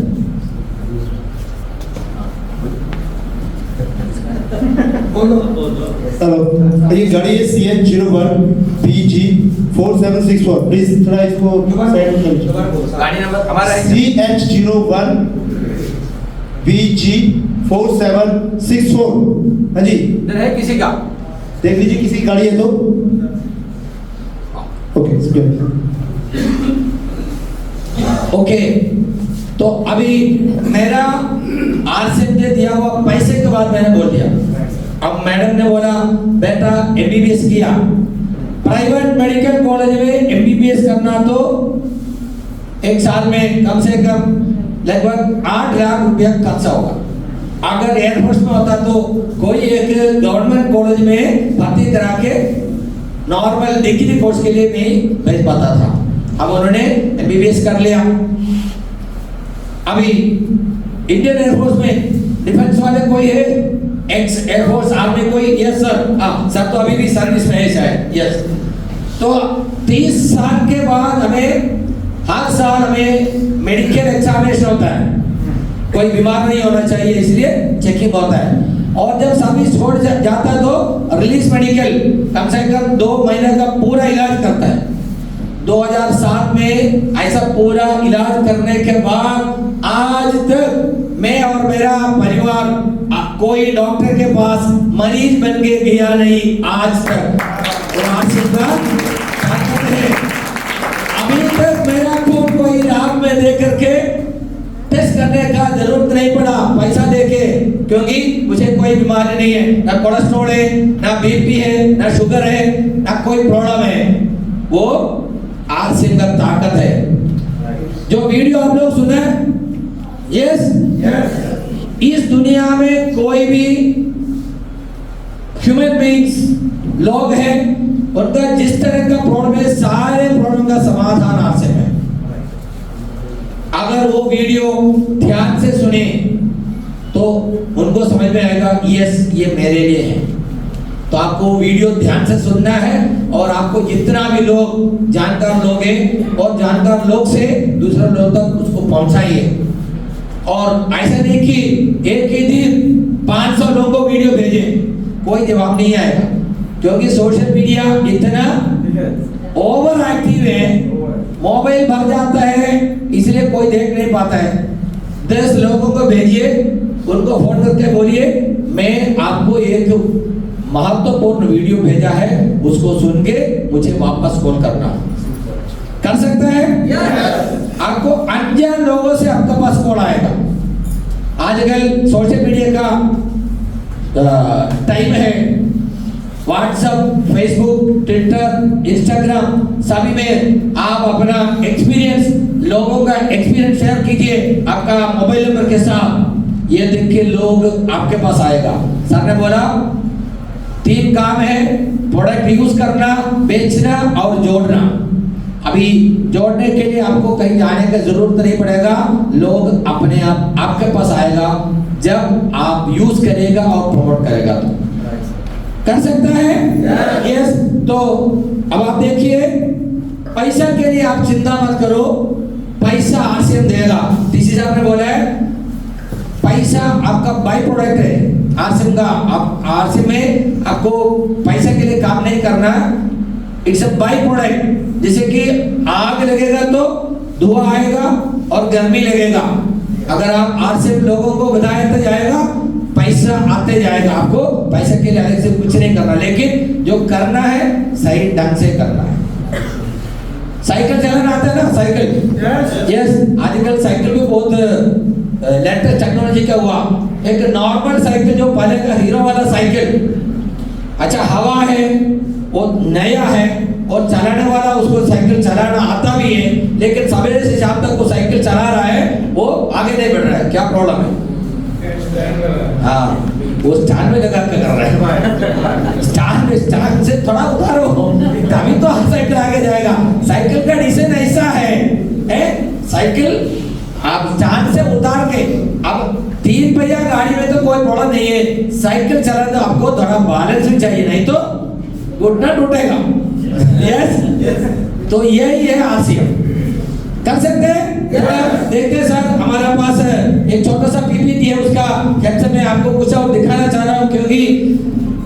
Hello, ये गाड़ी है CH01 BG 4764। प्लीज थोड़ा इसको साइड में कीजिए। गाड़ी नंबर हमारा है CH01 BG 4764। हाँ जी, इधर है किसी का, देख लीजिए किसी गाड़ी है तो ओके। ओके, तो अभी मेरा आरसीएम ने दिया हुआ पैसे के बाद मैंने बोल दिया। अब मैडम ने बोला बेटा एमबीबीएस किया, प्राइवेट मेडिकल कॉलेज में एमबीबीएस करना तो 1 साल में कम से कम लगभग 8 लाख रुपया खर्चा होगा। अगर एयरफोर्स में होता तो कोई एक गवर्नमेंट कॉलेज में भर्ती करा के नॉर्मल डिग्री कोर्स के लिए नहीं भेज पाता था। अब उन्होंने एमबीबीएस कर लिया। अभी इंडियन एयरफोर्स में डिफेंस वाले कोई है, एक्स एयरफोर्स आर्मी कोई? Yes sir. हाँ सर, तो अभी भी सर्विस में है शायद। यस, तो 30 साल के बाद हमें हर साल हमें मेडिकल एग्जामिनेशन होता है। कोई बीमार नहीं होना चाहिए इसलिए चेकिंग होता है। और जब सर्विस छोड़ जाता है तो रिलीज मेडिकल कम से कम 2 महीने का पूरा इलाज करता है। 2007 में ऐसा पूरा इलाज करने के बाद आज तक मैं और मेरा परिवार कोई डॉक्टर के पास मरीज बन के गया नहीं आज तक। तो आशीर्वाद है। अभी तक मेरा खून कोई लैब में दे करके टेस्ट करने का जरूरत नहीं पड़ा पैसा देके, क्योंकि मुझे कोई बीमारी नहीं है, ना कोलेस्ट्रॉल है, ना बीपी है, ना शुगर है, ना कोई प्रॉब्लम है। वो आरसीएम का ताकत है। जो वीडियो आप लोग सुने, यस, इस दुनिया में कोई भी ह्यूमन बीइंग्स लोग हैं, उनका जिस तरह का प्रॉब्लम है सारे प्रॉब्लम का समाधान आरसीएम है। अगर वो वीडियो ध्यान से सुने तो उनको समझ में आएगा यस ये मेरे लिए है। तो आपको वीडियो ध्यान से सुनना है और आपको जितना भी लोग जानकार लोग हैं और जानकार लोग से दूसरे लोग तक उसको पहुंचाइए। और ऐसा नहीं कि एक ही दिन 500 लोगों को वीडियो भेजे, कोई जवाब नहीं आएगा, क्योंकि सोशल मीडिया इतना ओवर एक्टिव है, मोबाइल भर जाता है, इसलिए कोई देख नहीं पाता है। 10 लोगों को भेजिए, उनको फोन करके बोलिए मैं आपको एक महत्वपूर्ण वीडियो भेजा है, उसको सुन के मुझे वापस कॉल करना। कर सकता है? आपको अनजान लोगों से आपके पास कॉल आएगा। आजकल सोशल मीडिया का टाइम है, व्हाट्सएप, फेसबुक, ट्विटर, इंस्टाग्राम सभी में आप अपना एक्सपीरियंस, लोगों का एक्सपीरियंस शेयर कीजिए आपका मोबाइल नंबर के साथ। ये देख के लोग आपके पास आएगा। सर ने बोला 3 काम है, प्रोडक्ट यूज करना, बेचना और जोड़ना। अभी जोड़ने के लिए आपको कहीं जाने की जरूरत नहीं पड़ेगा, लोग अपने आप आपके पास आएगा जब आप यूज करेगा और प्रमोट करेगा। तो कर सकता है? यस। तो अब आप देखिए, पैसा के लिए आप चिंता मत करो, पैसा आरसीएम देगा। टीसी साहब ने बोला है पैसा आपका बाई प्रोडक्ट है आरसीएम का। आप आरसीएम में आपको पैसा के लिए काम नहीं करना, इट्स अ बाई प्रोडक्ट। जैसे कि आग लगेगा तो धुआं आएगा और गर्मी लगेगा। अगर आप आरसीएम लोगों को बताते जाएगा, पैसा आते जाएगा। आपको पैसा के लिए अलग से कुछ नहीं करना, लेकिन जो करना है सही ढंग से करना है। साइकिल चलाना आता है ना? Cycle yes. आजकल साइकिल भी बहुत लेटेस्ट टेक्नोलॉजी का हुआ। एक नॉर्मल साइकिल जो पहले का हीरो वाला साइकिल, अच्छा हवा है, वो नया है और चलाने वाला उसको साइकिल चलाना आता भी है, लेकिन सवेरे से शाम तक वो साइकिल चला रहा है, वो आगे नहीं बढ़ रहा है। क्या प्रॉब्लम है? हाँ, वो स्टैंड में लगा कर रहा है। स्टैंड से थोड़ा उतारो, तभी तो साइकिल आगे जाएगा। साइकिल का डिजाइन ऐसा है साइकिल आप स्टैंड से उतार के, अब 3 पहिया गाड़ी में तो कोई प्रॉब्लम नहीं है, साइकिल चलाने तो आपको थोड़ा बैलेंस भी चाहिए, नहीं तो घुटना टूटेगा। यस। तो यही है आरसीएम। कर सकते हैं? देखते सर, हमारे पास एक छोटा सा पीपीटी है, उसका कैप्शन में आपको कुछ और दिखाना चाह रहा हूँ, क्योंकि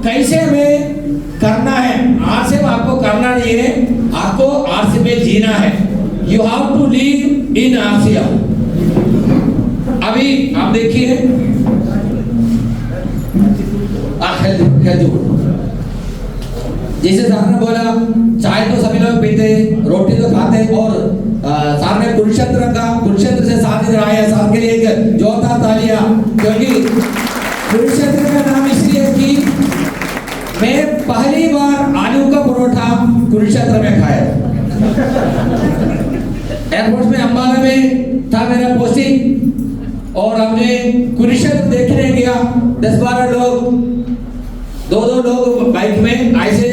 कैसे हमें करना है। आरसीएम आपको करना नहीं है, आपको आरसीएम में जीना है। You have to live in RCM. अभी आप देखिए, जैसे साहब ने बोला चाय तो सभी लोग पीते, रोटी तो खाते, और साहब ने कुरुक्षेत्र का, कुरुक्षेत्र से साथ इधर आया, साहब के लिए एक जोरदार तालियां, क्योंकि कुरुक्षेत्र का नाम इसलिए कि मैं पहली बार आलू का परोठा कुरुक्षेत्र में खाया। एयरपोर्ट में अंबाला में था मेरा पोस्टिंग, और हमने कुरुक्षेत्र देखने गया। 10-12 लोग, 2-2 लोग बाइक में ऐसे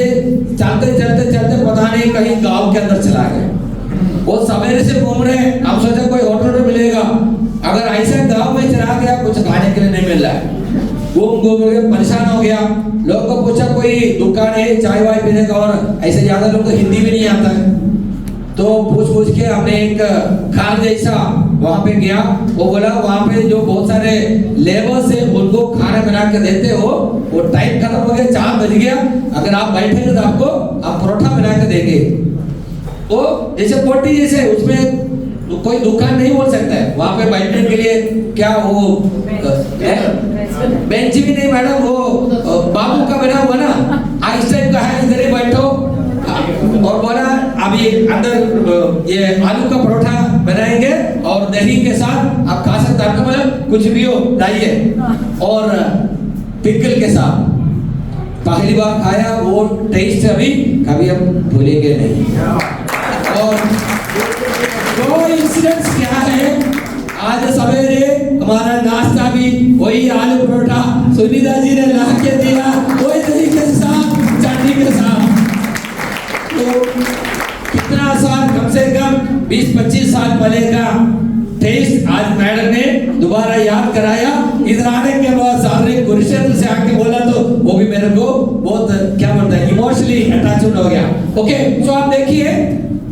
चलते चलते चलते पता नहीं कहीं गांव के अंदर चला गए। वो सवेरे से घूम रहे, हम सोचे कोई होटल में मिलेगा, अगर ऐसे गांव में चला गया कुछ खाने के लिए नहीं मिल रहा है, घूम घूम के परेशान हो गया। लोग को पूछा कोई दुकान है चाय वाय पीने का, और ऐसे ज्यादा लोग को हिंदी भी नहीं आता है, तो पूछ के हमने एक खान जैसा वहां पे गया। वो बोला वहां पे जो बहुत सारे लेबर्स है उनको खाना बना के देते हो, वो टाइम खत्म हो गया, 4 बज गया, अगर आप बैठेंगे तो आपको आप परोठा बना के देंगे। वो जैसे पोटी जैसे, उसमें कोई दुकान नहीं बोल सकता है, वहां पे बैठने के लिए क्या वो बेंच भी नहीं मैडम, वो बाबू का बना हुआ ना, इस टाइप का है, इधर ही बैठो। और बोला अभी अंदर ये आलू का परोठा बनाएंगे और दही के साथ आप खा सकते हैं, मतलब कुछ भी हो लाइए, और पिकल के साथ। पहली बार खाया, वो टेस्ट अभी कभी हम भूलेंगे नहीं। और दो इंसिडेंट्स क्या है, आज सवेरे हमारा नाश्ता भी वही आलू परोठा सुनीता जी ने ला के दिया, वही दही के साथ, चटनी के साथ। तो कितना साल, कम से कम 20-25 साल पहले का टेस्ट याद कराया। इधर आने के बाद सारे कुरुक्षेत्र से आके बोला तो वो भी मेरे को बहुत क्या बोलते हैं इमोशनली अटैचमेंट हो गया। ओके, सो आप देखिए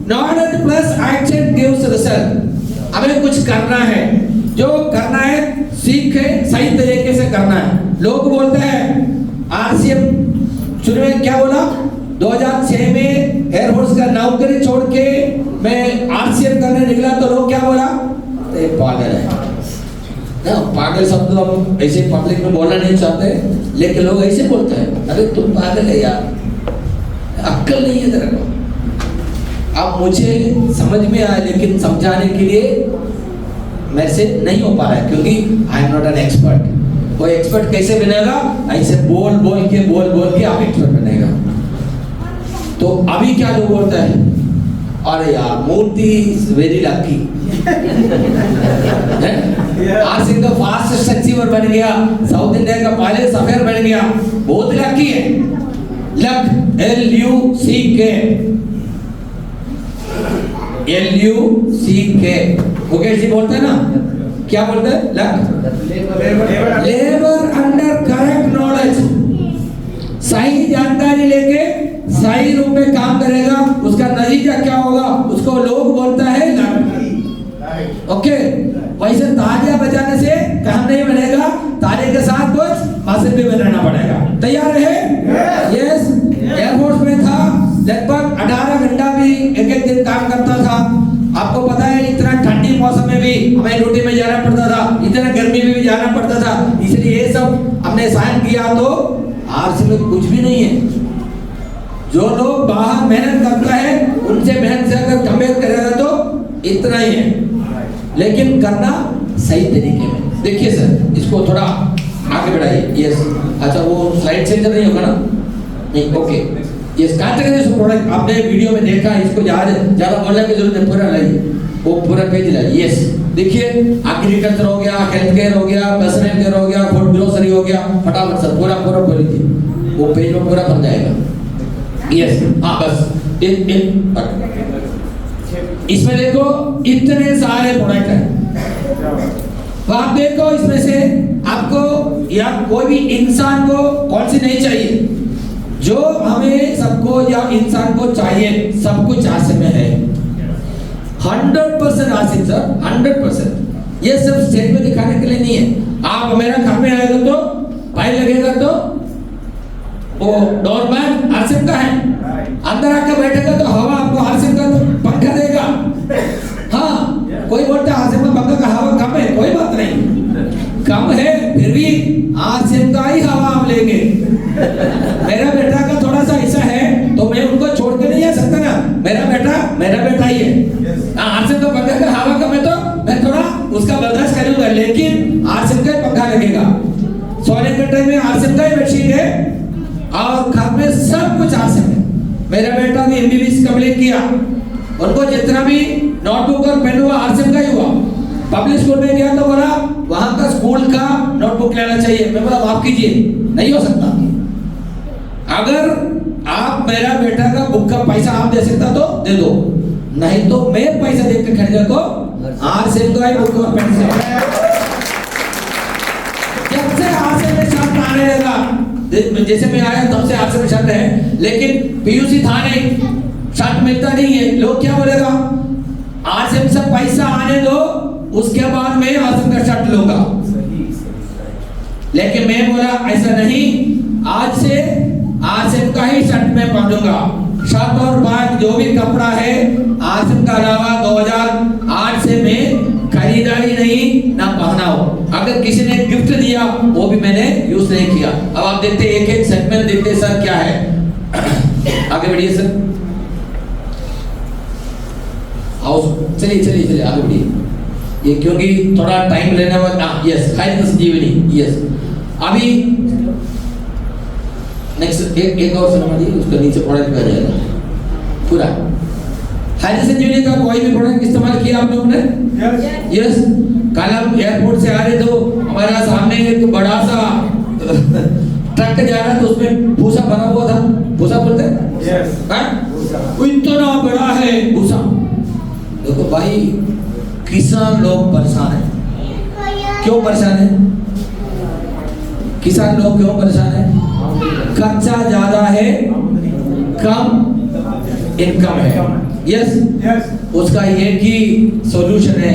knowledge plus action gives result. हमें कुछ करना है, जो करना है सीख के सही तरीके से करना है। लोग बोलते हैं आरसीएम शुरू में क्या बोला, 2006 में एयरफोर्स का नौकरी छोड़ के मैं आरसीएम करने निकला तो लोग क्या बोला, ये पागल है ना। पागल शब्द तो हम ऐसे पब्लिक में बोलना नहीं चाहते, लेकिन लोग ऐसे बोलते हैं, अरे तुम पागल है यार, अक्ल नहीं है तेरे को। अब मुझे समझ में आया, लेकिन समझाने के लिए मेरे से नहीं हो पा रहा है, क्योंकि I am not an expert. वो एक्सपर्ट कैसे बनेगा, ऐसे बोल बोल के आप एक्सपर्ट बनेगा। तो अभी क्या लोग बोलते हैं, अरे यार मूर्ति वेरी लकी, आरसीएम का फास्टेस्ट अचीवर बन गया, साउथ इंडिया का पहले सफेयर बन गया, बहुत लकी है। लक LUCK मुकेश जी बोलते हैं ना, क्या बोलते हैं, luck labour under correct knowledge. सही जानकारी लेके सही रूप में काम करेगा, उसका नतीजा क्या होगा, उसको लोग बोलता है लक। ओके, वैसे तालियां बजाने से काम नहीं बनेगा, ताली के साथ कुछ हासिल भी बनाना पड़ेगा। तैयार है? यस। एयरफोर्स में था, लगभग 18 घंटा भी एक दिन काम करता था। आपको पता है इतना ठंडी मौसम में भी हमें ड्यूटी में जाना पड़ता था, इतना गर्मी में भी जाना पड़ता था, इसलिए ये सब हमने साइन किया। तो आरसी में कुछ भी नहीं है। जो लोग बाहर मेहनत करता है उनसे मेहनत से अगर कंपेयर करेगा तो इतना ही है, लेकिन करना सही तरीके में। देखिए सर, इसको थोड़ा आगे बढ़ाइए। यस, अच्छा वो स्लाइड सेंटर नहीं होगा ना, नहीं, ओके। यस, कैटेगरीज प्रोडक्ट आपने वीडियो में देखा, इसको ज्यादा बोलने की जरूरत है, पूरा लाइए, वो पूरा पेज लाइए। यस, देखिए एग्रीकल्चर हो गया, हेल्थ केयर हो गया, पर्सनल केयर हो गया, फूड ग्रोसरी हो गया, फटाफट सर पूरा बोल दीजिए, वो पेज में पूरा बन जाएगा। यस, हाँ बस इसमें देखो इतने सारे प्रोडक्ट हैं, तो आप देखो इसमें से आपको या कोई भी इंसान को कौन सी नहीं चाहिए, जो हमें सबको या इंसान को चाहिए सब कुछ आसिम में है। 100% आसिम सर, 100%। ये सब स्टेज में दिखाने के लिए नहीं है। आप मेरा घर में आएगा तो फाइल लगेगा तो वो डोरमैन आसिम का है, अंदर आकर बैठेगा तो हवा आपको आसिम का पंखा देगा। हाँ, कोई बोलता है आसिम का पंखा का हवा कम है, कोई बात नहीं, कम है फिर भी आसिम का ही हवा हम लेंगे। मेरा बेटा का थोड़ा सा ऐसा है तो मैं उनको छोड़ के नहीं आ सकता ना, मेरा बेटा ही है। आसिम का पंखा का हवा कम है तो मैं थोड़ा उसका बर्दाश्त करूंगा, लेकिन आसिम का पंखा लगेगा। सोने के टाइम में आसिम का ही बेडशीट है और घर में सब कुछ आसिम है। मेरा बेटा भी MBBS कंप्लीट किया, उनको जितना भी नोटबुक और पेन हुआ आसिम का ही हुआ। पब्लिक स्कूल में गया तो बोला वहां का स्कूल का नोटबुक लेना चाहिए, मैं बोला माफ कीजिए नहीं हो सकता। अगर आप मेरा बेटा का बुक का पैसा आप दे सकता तो दे दो, नहीं तो मैं पैसा दे के खरीदा तो आसिम का ही बुक और पेन से। जब से आसिम में शब्द आने लगा, जैसे मैं आया तब से आसिम में शब्द है, लेकिन PUC था नहीं, शब्द मिलता नहीं है, लोग क्या बोलेगा, आसिम से पैसा आने दो उसके बाद मैं आसिम का शर्ट लूंगा। लेकिन मैं बोला ऐसा नहीं, आज से आसिम का ही शर्ट मैं पहनूंगा। शर्ट और बैग जो भी कपड़ा है आसिम का अलावा 2008 से मैं खरीदारी नहीं ना पहना हो। अगर किसी ने गिफ्ट दिया वो भी मैंने यूज नहीं किया। अब आप देखते एक एक सेगमेंट देखते सर क्या है। आगे बढ़िए सर, चलिए आगे बढ़िए, ये क्योंकि थोड़ा टाइम लेने वाला। यस, खाली संजीवनी। यस, अभी नेक्स्ट एक और सुनाइए, उसका नीचे प्रोडक्ट आ जाएगा पूरा। हाई संजीवनी का कोई भी प्रोडक्ट इस्तेमाल किया आप लोगों ने? यस। कल हम एयरपोर्ट से आ रहे तो हमारा सामने एक बड़ा सा ट्रक जा रहा था, उसमें भूसा भरा हुआ था। भूसा बोलते हैं? यस। इतना बड़ा है भूसा। देखो भाई, किसान लोग परेशान हैं। क्यों परेशान है? किसान लोग क्यों परेशान है? खर्चा ज्यादा है, कम इनकम है। यस, उसका एक ही सॉल्यूशन है,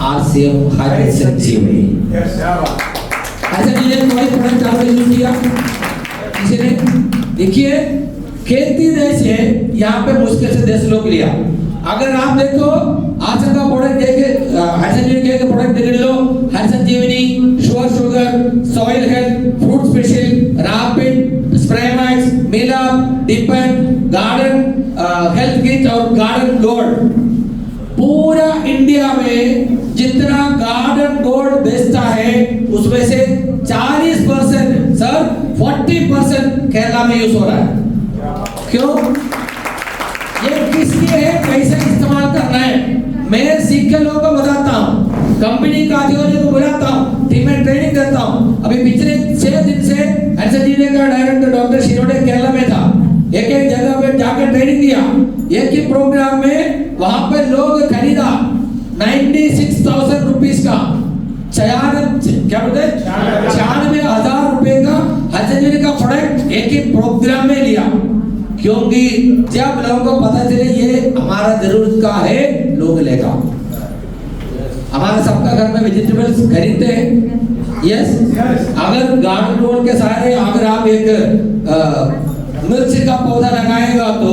आरसीएम हाइब्रिड संजीवनी। ऐसा नहीं है कोई प्रोडक्ट आपने यूज किया किसी ने? देखिए, खेती देश है, यहाँ पे मुश्किल से 10 लोग लिया। अगर आप देखो आशा का प्रोडक्ट देखे, हर संजीवनी के प्रोडक्ट देख लो, हर Sanjivani, sure sugar, soil health, fruit special, rapid, Spraymax, मिला, डिपेंड, गार्डन हेल्थ किट और गार्डन गोल्ड। पूरा इंडिया में जितना गार्डन गोल्ड बेचता है उसमें से 40% सर 40% केरला में यूज हो रहा है। क्यों? ये किस लिए है, कैसे इस्तेमाल करना है, मैं सीख के लोगों को बताता हूँ, कंपनी का अधिकारियों को बुलाता हूँ, टीम में ट्रेनिंग करता हूँ। अभी पिछले 6 दिन से एनसीजीने का डायरेक्टर डॉक्टर शिरोडे केरला में था, एक एक जगह पे जाकर ट्रेनिंग दिया। एक ही प्रोग्राम में वहां पे लोग खरीदा 96,000 रुपीस का, 96,000 रुपए का एनसीजीने का प्रोडक्ट एक ही प्रोग्राम में लिया। क्योंकि जब लोगों को पता चले ये हमारा जरूरत का है, लोग लेगा। हमारा सबका घर में वेजिटेबल्स खरीदते हैं। यस, अगर गार्डन रोड के सारे अगर आप एक मिर्च का पौधा लगाएगा तो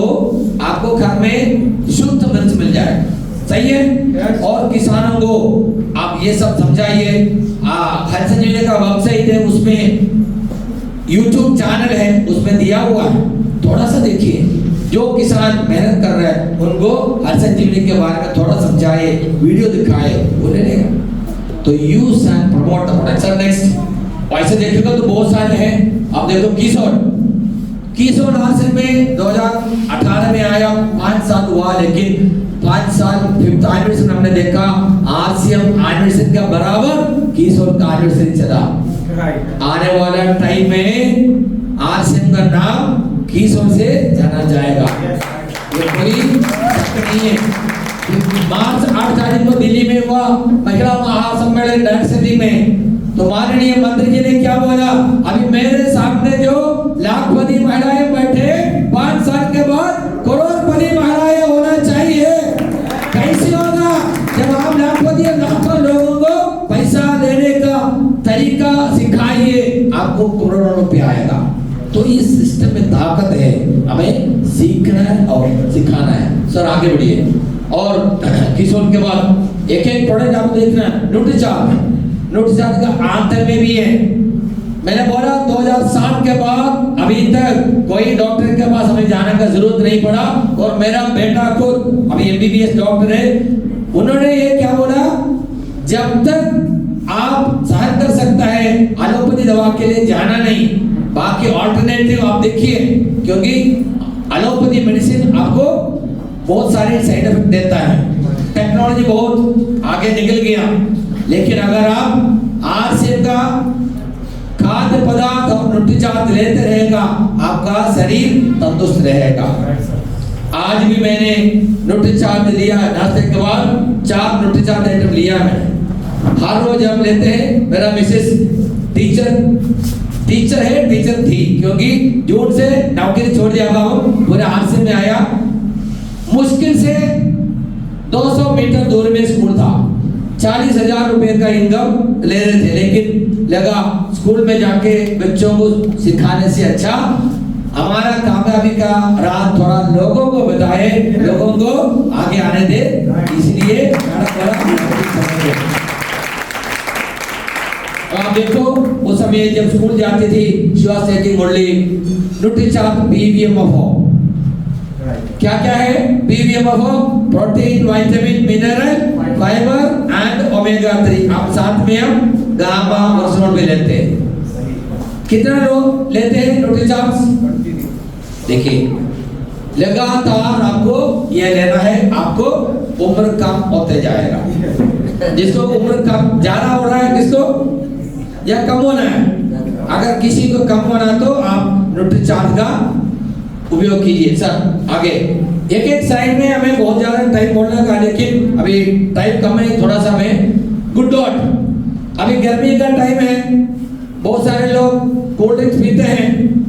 आपको घर में शुद्ध मिर्च मिल जाएगा। सही है? और किसानों को आप ये सब समझाइए। हर संजीवनी का वेबसाइट है, उसमें यूट्यूब चैनल है, उसमें दिया हुआ है, थोड़ा सा देखिए। जो किसान मेहनत कर रहे हैं उनको हर संजीवनी के बारे में थोड़ा समझाए, वीडियो दिखाए, वो ले लेगा। तो use and promote the product. Sir next, ऐसे देखेगा तो बहुत सारे हैं। अब देखो कीसोन आरसीएम में 2018 में आया, 5 साल हुआ, लेकिन 5 साल 5th एनिवर्सरी हमने देखा आरसीएम एनिवर्सरी का बराबर कीसोन का एनिवर्सरी चला। आने वाला टाइम में आरसीएम का नाम कीसोन से जाना जाएगा। ये कोई नहीं है। मार्च 8 तारीख को दिल्ली में हुआ महिला महासम्मेलन डायरेक्टरी में, तो माननीय मंत्री जी ने क्या बोला, अभी मेरे सामने जो लाखपति महिलाएं बैठे, 5 साल के बाद करोड़पति महिलाएं होना चाहिए। कैसे होगा? जब आप लाखपति लाखों लोगों को पैसा देने का तरीका सिखाइए, आपको करोड़ों रुपया आएगा। तो इस सिस्टम में ताकत है, हमें सीखना है और सिखाना है। सर आगे बढ़िए। और किशोर के बाद एक एक प्रोडक्ट आपको देखना है। न्यूट्रीचार्ज का आंतर में भी है। मैंने बोला 2007 के बाद अभी तक कोई डॉक्टर के पास हमें जाने का जरूरत नहीं पड़ा। और मेरा बेटा खुद अभी एमबीबीएस डॉक्टर है, उन्होंने ये क्या बोला, जब तक आप सहन कर सकता है एलोपैथी दवा के लिए जाना नहीं, बाकी ऑल्टरनेटिव आप देखिए। क्योंकि एलोपैथी मेडिसिन आपको बहुत सारे साइड इफेक्ट देता है, टेक्नोलॉजी बहुत आगे निकल गया, लेकिन अगर आप आरसीएम का खाद्य पदार्थ और न्यूट्रीचार्ज लेते रहेगा, आपका शरीर तंदुरुस्त रहेगा। आज भी मैंने न्यूट्रीचार्ज लिया, नाश्ते के बाद 4 न्यूट्रीचार्ज आइटम लिया मैंने। हर रोज हम लेते हैं। मेरा मिसेस टीचर है, टीचर थी, क्योंकि जून से नौकरी छोड़ दिया था, पूरे आरसीएम में आया। मुश्किल से 200 मीटर दूर में स्कूल था, 40,000 रुपए का इनकम ले रहे थे, लेकिन लगा स्कूल में जाके बच्चों को सिखाने से अच्छा हमारा कामयाबी का राह थोड़ा लोगों को बताए, लोगों को आगे आने दे, इसलिए आप देखो उस समय जब स्कूल जाती थी, शिवासेटी मुरली न्यूट्रीचार्ज पीवीएमएफओ, क्या क्या है PVMFO, protein, vitamin, mineral, fibre and omega 3। आप साथ में हम गामा और भी लेते हैं। कितना लोग लेते हैं न्यूट्रीचार्ज? देखिए, लगातार आपको ये लेना है, आपको उम्र कम होते जाएगा। जिसको उम्र कम ज्यादा हो रहा है, किसको या कम होना है, अगर किसी को कम होना तो आप न्यूट्रीचार्ज का उपयोग कीजिए। सर आगे एक एक साइड में हमें बहुत ज्यादा टाइम बोलने का, लेकिन अभी टाइम कम है, थोड़ा सा मैं गुड डॉट अभी गर्मी का टाइम है, बहुत सारे लोग कोल्ड ड्रिंक्स पीते हैं।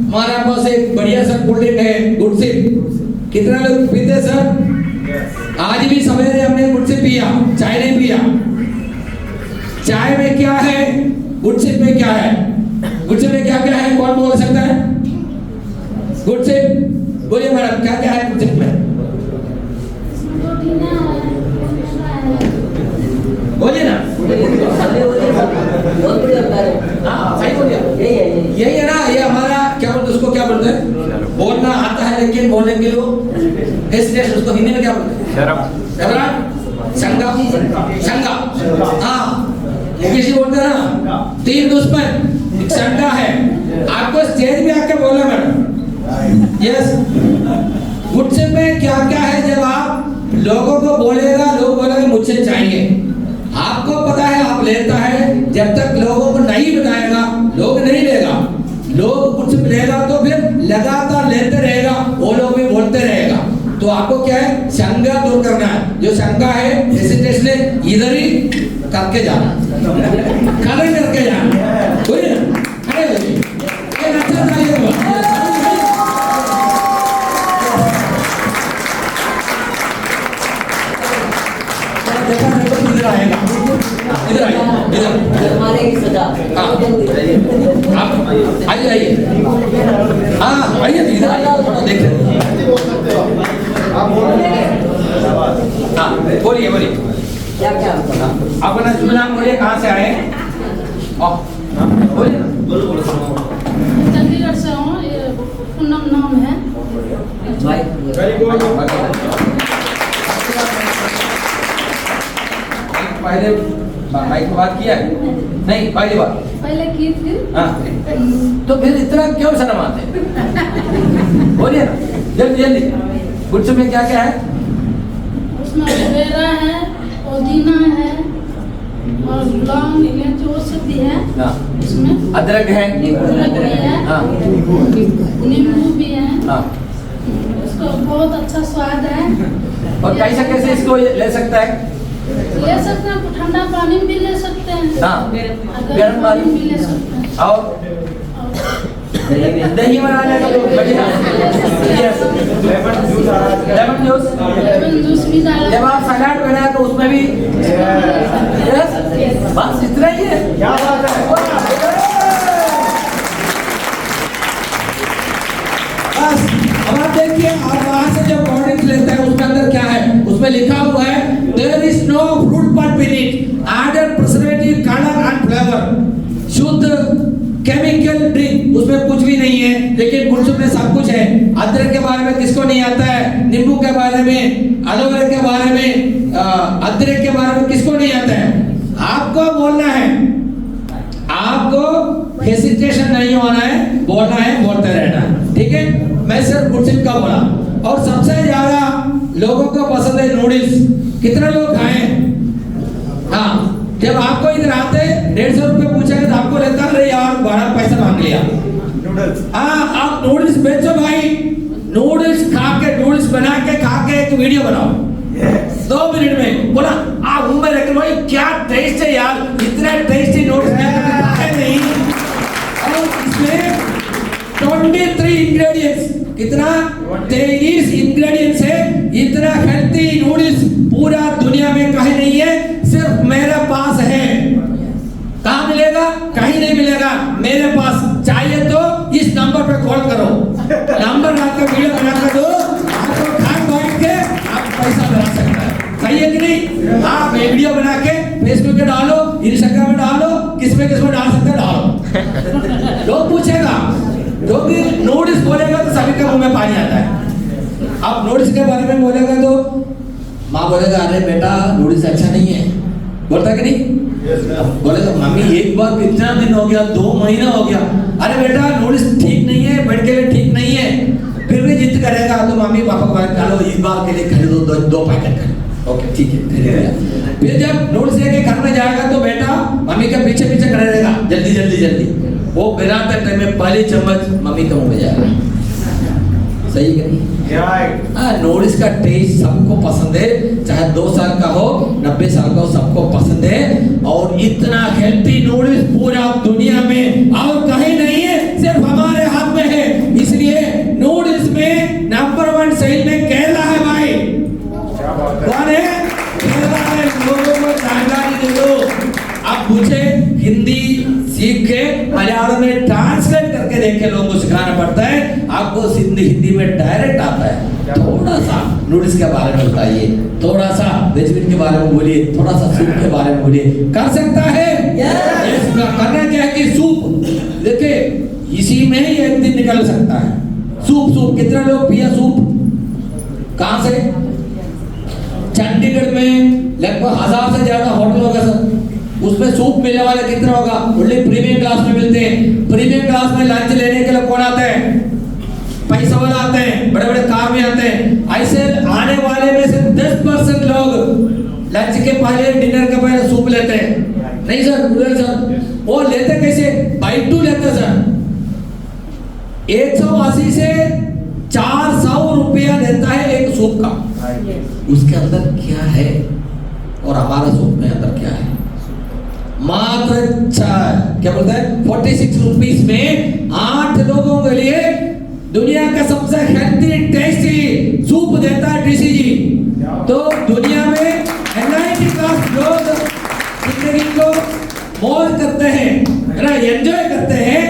हमारे पास एक बढ़िया सा कोल्ड ड्रिंक है गुडसिप। कितना लोग पीते हैं सर? आज भी सवेरे हमने गुडसिप पिया, चाय नहीं पिया। चाय में क्या है, गुडसिप में क्या है? गुडसिप में क्या क्या है, कौन बोल सकता है? गुडसिप बोलिए मैडम, क्या क्या है गुडसिप में? बोलिए ना। हाँ सही बोलिए, यही है ना। ये हमारा क्या बोलते, उसको क्या बोलते हैं? बोलना आता है लेकिन बोलने के लिए हेसिटेशन, उसको हिंदी में क्या बोलते हैं? शर्म, शंका, शंका। हाँ इंग्लिश बोलते हैं ना, तीन दुश्मन, शंका है। आपको स्टेज पे आके बोलना मैडम। यस, गुडसिप में क्या क्या है? जब आप लोगों को बोलेगा, लोग बोलेंगे मुझसे चाहिए। आपको पता है आप लेता है, जब तक लोगों को नहीं बताएगा लोग नहीं लेगा। लोग कुछ लेगा तो फिर लगातार लेते रहेगा, वो लोग भी बोलते रहेगा। तो आपको क्या है, शंका दूर करना है। जो शंका है, हेसिटेशन है, इधर ही करके जाना, खड़े करके जाना। कोई ना खड़े हो जाइए, ये अच्छा चाहिए। इधर आएगा, इधर आइए, इधर हमारे की सजा। हाँ आप आइए, आइए। हाँ आइए, इधर आइए, देख रहे। हाँ बोलिए, बोलिए। क्या क्या अपना शुभ नाम बोलिए, कहाँ से आए? बोलिए ना। चंडीगढ़ से हूँ, ये पूनम नाम है। पहले माइक पे बात किया है? नहीं, पहली बार। पहले की थी। हाँ, तो फिर इतना क्यों शर्म आते? बोलिए ना, जल्दी जल्दी। गुडसिप में क्या क्या है? उसमें एलोवेरा है, पुदीना है और लौंग, इलायची, वो सब भी है। हाँ, उसमें अदरक है। अदरक भी है, हाँ, नींबू भी है। हाँ। उसको बहुत अच्छा स्वाद है। और कैसे कैसे इसको ले सकता है? ले सकते हैं, ठंडा पानी में भी ले सकते हैं। हाँ, गर्म पानी में भी ले सकते हैं। और दही बनाने का तो बढ़िया। Yes, lemon juice. Lemon juice भी डाला। जब आप सलाद बनाए तो उसमें भी यस, बस इतना ही है। क्या बात है। बस अब आप देखिए, आप वहां से जब कोल्ड ड्रिंक लेते हैं उसके अंदर क्या है? उसमें लिखा हुआ है there is no fruit pulp in it, added preservative, colour and flavour. शुद्ध केमिकल ड्रिंक, उसमें कुछ भी नहीं है। लेकिन गुडसिप में सब कुछ है। अदरक के बारे में किसको नहीं आता है? नींबू के बारे में, एलोवेरा के बारे में, अदरक के बारे में किसको नहीं आता है? आपको बोलना है, आपको हेसिटेशन नहीं होना है, बोलना है, बोलते रहना है। ठीक है, मैं सिर्फ गुडसिप का बोला। और सबसे ज्यादा लोगों को पसंद है नूडल्स। कितने लोग खाएं? हाँ, जब आपको इधर आते 150 रुपए पूछेंगे तो आपको लगता है यार बड़ा पैसा मांग लिया। नूडल्स, हाँ आप नूडल्स बेचो भाई। नूडल्स खा के, नूडल्स बना के खा के एक वीडियो बनाओ 2 मिनट में। बोला आप मुंबई रहते भाई, क्या टेस्ट है यार, इतना टेस्टी नूडल्स है नहीं। और इसमें 23 इंग्रेडिएंट्स, कितना 23 इंग्रेडिएंट्स है। इतना हेल्थी नूडल्स पूरा दुनिया में कहीं नहीं है, सिर्फ मेरे पास है। कहाँ मिलेगा? कहीं नहीं मिलेगा, मेरे पास। चाहिए तो इस नंबर पे कॉल करो, नंबर आपका वीडियो बना कर दो, आपको घर बैठ के आप पैसा बना सकता है। सही है कि नहीं? आप वीडियो बना के फेसबुक पे डालो, इंस्टाग्राम में डालो, किसमें डाल सकते हैं डालो। लोग पूछेगा, क्योंकि नूडल्स बोलेगा तो सभी के मुंह में पानी आता है। अब नूडल्स के बारे में बोलेगा तो माँ बोलेगा अरे बेटा नूडल्स अच्छा नहीं है, बोलता कि नहीं? बोलेगा मम्मी एक बार कितना दिन हो गया, 2 महीना हो गया, अरे बेटा नूडल्स ठीक नहीं है, पेट के लिए ठीक नहीं है। फिर भी जिद करेगा तो मम्मी पापा को चलो इस बार के लिए खरीदो 2 पैकेट कर। ओके ठीक है, खरीद लिया। फिर जब नूडल्स लेके घर में जाएगा तो बेटा मम्मी के पीछे पीछे खड़े रहेगा, जल्दी जल्दी जल्दी। वो गिराते टाइम में पहली चम्मच मम्मी के मुंह में जाएगा। सही कि नहीं? नूडल्स का टेस्ट सबको पसंद है, चाहे 2 साल का हो 90 साल का हो, सबको पसंद है। और इतना हेल्थी नूडल्स पूरा दुनिया में और कहीं नहीं है, सिर्फ हमारे हाथ में है। इसलिए नूडल्स में नंबर 1 सेल में केरला है भाई। कौन है? केरला है। लोगों को जानकारी दे दो। अब मुझे हिंदी सीख के मलयालम में ट्रांसलेट करके देख के लोगों को सिखाना पड़ता है। आपको हिंदी में डायरेक्ट आता है। थोड़ा सा नूडल्स के बारे में बताइए, थोड़ा सा वेजिटेबल के बारे में बोलिए, थोड़ा सा सूप के बारे में बोलिए। कर सकता है? यस। करना क्या है कि सूप देखिए, इसी में ही एक दिन निकल सकता है। सूप कितना लोग पिया सूप? कहां से? चंडीगढ़ में लगभग 1000 से ज्यादा होटल होगा सर, उसमें सूप मिलने वाला कितना होगा? ओनली प्रीमियम क्लास में मिलते हैं। प्रीमियम क्लास में लंच लेने के लिए कौन आते हैं? पैसा वाला आते हैं, बड़े बड़े कार में आते हैं। ऐसे आने वाले में से 10% लोग लंच के पहले, डिनर के पहले सूप लेते हैं। नहीं सर, वो लेते कैसे? बाई 2 लेते सर। 180 से 400 रुपया देता है एक सूप का। उसके अंदर क्या है और हमारा सूप में अंदर क्या है? मात्र क्या बोलते हैं 46 रुपीस में 8 लोगों के लिए दुनिया का सबसे हेल्थी टेस्टी सूप देता है टीसीजी। तो दुनिया में NIT का लोग जिंदगी को मौज करते हैं, एंजॉय करते हैं।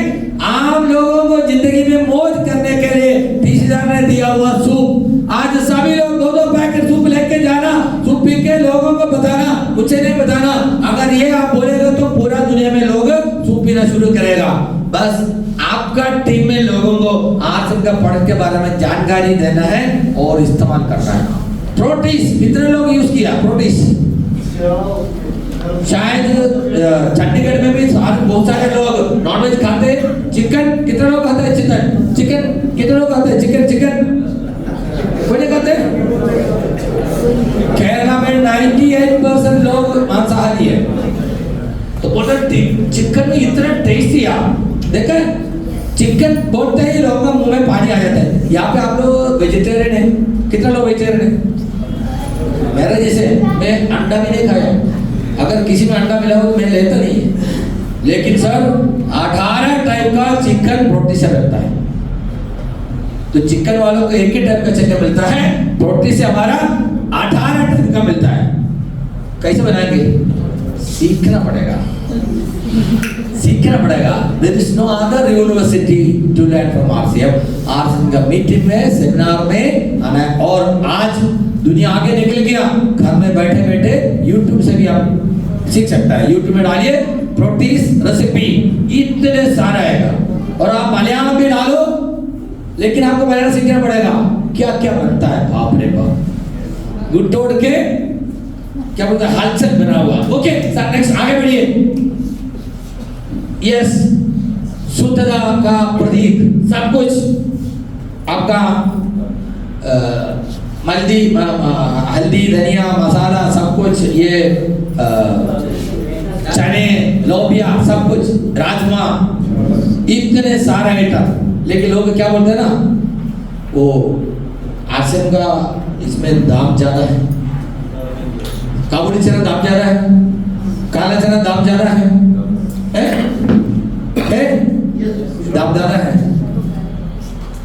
आम लोगों को जिंदगी में मौज करने के लिए टीसीजी ने दिया हुआ सूप। आज सभी लोग 2-2 पैकेट सूप लेके जाना, सूप पी के लोगों को बताना, मुझे नहीं बताना। अगर ये आप बोलेगा तो पूरा दुनिया में लोग सूप पीना शुरू करेगा। बस आपका टीम में लोगों को आसन का प्रोडक्ट के बारे में जानकारी देना है और इस्तेमाल करना है। प्रोटीस कितने लोग यूज किया? प्रोटीस शायद चंडीगढ़ में भी बहुत सारे लोग नॉनवेज खाते हैं। चिकन कितने लोग खाते हैं? चिकन कितने लोग खाते हैं? चिकन कोई नहीं खाते? केरला में 98% लोग मांसाहारी है। तो बोलते चिकन में इतना टेस्टी देखा, चिकन बोलते ही लोगों का मुंह में पानी आ जाता है। यहाँ पे आप लोग वेजिटेरियन है, कितना लोग वेजिटेरियन है? मेरा जैसे मैं अंडा भी नहीं खाया। अगर किसी में अंडा मिला हो तो मैं लेता नहीं है। लेकिन सर 18 टाइप का चिकन प्रोटीन से बनता है। तो चिकन वालों को एक ही टाइप का चिकन मिलता है, प्रोटीन से हमारा 18 टाइप का मिलता है। कैसे बनाएंगे? सीखना पड़ेगा। There is no other university to learn from RCM. RCM का मीटिंग में, सेमिनार में आना है। और आज दुनिया आगे निकल गया, घर में बैठे बैठे YouTube से भी आप सीख सकता है। YouTube में डालिए प्रोटीन रेसिपी, इतने सारा आएगा। और आप मलयालम भी डालो, लेकिन आपको मलयालम सीखना पड़ेगा क्या क्या बनता है। बाप रे बाप, गुटोड़ के क्या बोलते हैं, हलचल बना हुआ। ओके सर, नेक्स्ट आगे बढ़िए। यस, शुद्धता का प्रतीक सब कुछ आपका हल्दी, धनिया, मसाला सब कुछ, ये चने, लोबिया, सब कुछ, राजमा, इतने सारे आइटम। लेकिन लोग क्या बोलते हैं ना, वो आसिम का इसमें दाम ज्यादा है, काबुली चना दाम ज्यादा है, काला चना दाम ज्यादा है, दाम ज्यादा है।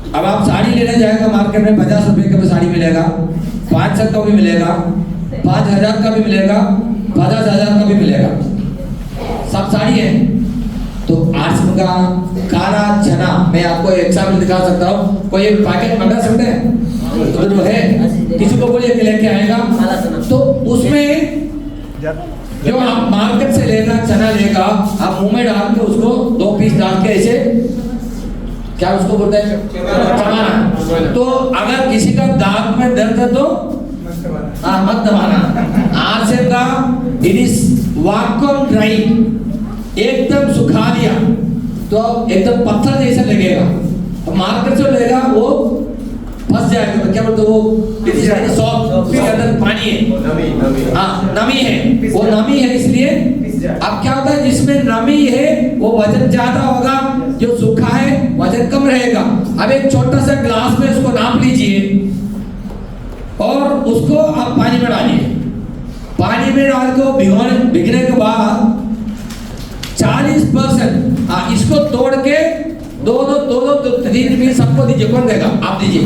अब आप साड़ी लेने जाएगा मार्केट में, 50 रुपए का भी साड़ी मिलेगा, 500 का भी मिलेगा, 5000 का भी मिलेगा, 50,000 का भी मिलेगा, सब साड़ी है। तो आसिम का काला चना, मैं आपको एग्जाम्पल दिखा सकता हूँ। कोई एक पैकेट मंगा सकते हैं तो जो है, किसी को बोलिए कि लेके आएगा, तो उसमें जो आप मार्केट से लेगा चना लेगा, आप मुंह में डाल के उसको 2 पीस डाल के ऐसे, क्या उसको बोलते हैं, चबाना। तो अगर किसी का दांत में दर्द है तो मत दबाना। आसिम का इट इज वैक्यूम ड्राई, एकदम सुखा दिया तो एकदम पत्थर जैसा लगेगा। मार्केट से लेगा वो फंस जाएगा, तो क्या बोलते वो सॉफ्ट, उसके अंदर पानी है, हाँ नमी है, वो नमी है। इसलिए अब क्या होता है, जिसमें नमी है वो वजन ज्यादा होगा, जो सूखा है वजन कम रहेगा। अब एक छोटा सा ग्लास में उसको नाप लीजिए और उसको आप पानी में डालिए। पानी में डाल के भिगने के बाद 40% इसको तोड़ के दो 3 पीस सबको दीजिए। कौन देगा? आप दीजिए।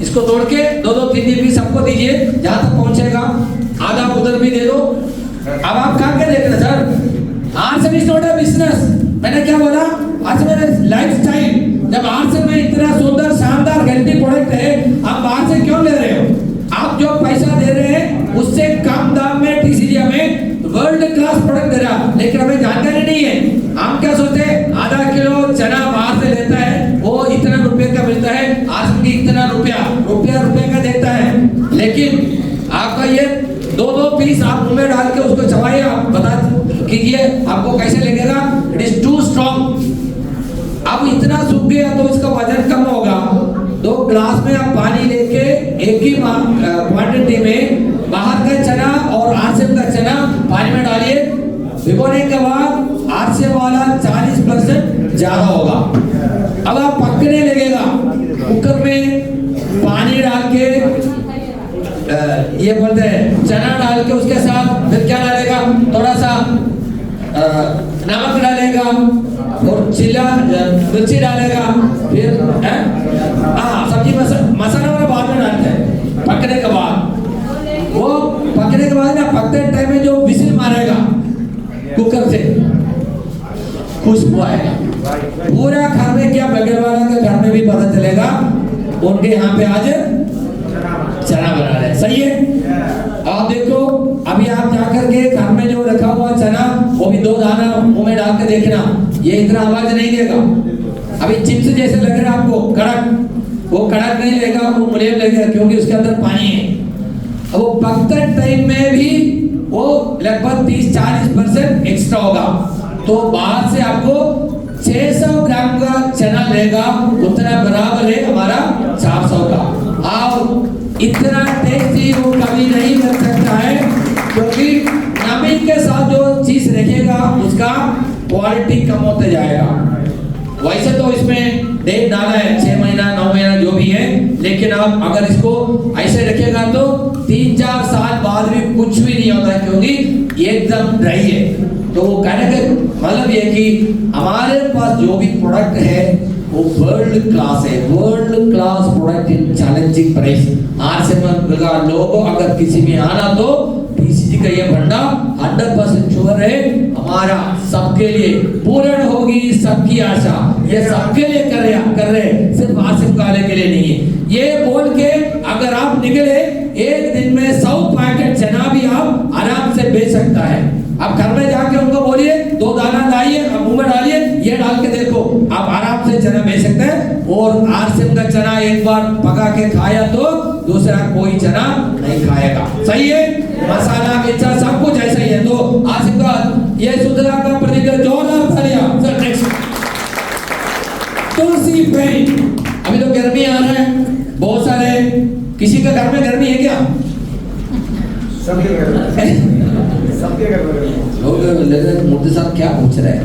इसको तोड़ के 2-3 पीस सबको दीजिए, जहां तक पहुंचेगा। आधा उधर भी दे दो। अब आप खा के देख रहे sir, arson is not a business. मैंने क्या बोला? Arson life style. जब आर्सन में इतना सुंदर शानदार हेल्थी प्रोडक्ट है, आप बाहर से क्यों ले रहे हो? आप जो पैसा दे रहे हैं उससे कम दाम में टीसीजी में वर्ल्ड क्लास प्रोडक्ट दे रहा, लेकिन हमें जानकारी नहीं है। हम क्या सोचते हैं? आधा किलो चना बाहर से लेता है, वो इतना रुपए का मिलता है, आज की इतना रुपया का देता है। लेकिन आपका ये 2 पीस आप मुंह में डाल के उसको चबाइए, आप बता कीजिए आपको कैसे लगेगा? It is too strong. अब इतना सूख गया तो इसका वजन कम होगा। 2 ग्लास में आप पानी लेके एक ही क्वांटिटी में बाहर का चना और आरसेम का चना पानी में डालिए। भिगोने के बाद आरसेम वाला 40% ज्यादा होगा। अब आप पकने लगेगा। कुकर में पानी डाल के ये बोलते हैं चना डाल के उसके साथ फिर क्या डालेगा? थोड़ा सा नमक डालेगा और मिर्ची डालेगा। फिर सब्जी मसाला वाला बाद में डालते हैं। पकने के बाद वो पकने के बाद ना पकते टाइम में जो विसिल मारेगा कुकर से खुशबू आएगा। पूरा घर में क्या बगैर वाला के घर में भी पता चलेगा उनके यहाँ पे आज चना बना रहे। सही है? आप देखो अभी आप जाकर के घर में जो रखा हुआ चना वो भी 2 दाना मुंह में डाल के देखना, ये इतना आवाज नहीं देगा। अभी चिप्स जैसे लग रहा है आपको कड़क, वो कड़क नहीं लगेगा, वो मुलायम लगेगा क्योंकि उसके अंदर पानी है। अब वो पकते टाइम में भी वो लगभग 30-40% एक्स्ट्रा होगा। तो बाहर से आपको 600 ग्राम का चना लेगा, उतना बराबर है हमारा 400 का। और इतना टेस्टी वो कभी नहीं लग सकता है, क्योंकि नमक के साथ जो चीज रखेगा उसका क्वालिटी कम होते जाएगा। वैसे तो इसमें डेट डाला है 6 महीना 9 महीना जो भी है, लेकिन आप अगर इसको ऐसे रखेगा तो 3-4 साल बाद भी कुछ भी नहीं होता है, क्योंकि एकदम ड्राई है। तो वो कहने का मतलब ये कि हमारे पास जो भी प्रोडक्ट है वो वर्ल्ड क्लास है, world class product in challenging price. आज से लोगों अगर किसी में आना तो टीसीजी का ये भंडा 100% श्योर है, हमारा सबके लिए पूर्ण होगी सबकी आशा। ये सबके लिए कर रहे सिर्फ आसिफ काले के लिए नहीं है। ये बोल के अगर आप निकले एक दिन में 100 पैकेट चना भी आप आराम से बेच सकता है। आप घर में जाके उनको बोलिए 2 दाना लाइए, आप मुंह में डालिए, ये डाल के देखो, आप आराम से चना बेच सकते हैं। और आरसेम का चना एक बार पका के खाया तो दूसरा कोई चना नहीं खाएगा। सही है? मसाला मिर्चा सब कुछ ऐसा ही है। तो आरसेम का ये सुंदरा का प्रतीक जोरदार तालियां। सर नेक्स्ट तुलसी पेन। अभी तो गर्मी आ रहा है, बहुत सारे, किसी का घर में गर्मी है क्या? सबके घर लोग लग रहे मोदी साहब क्या पूछ रहे हैं?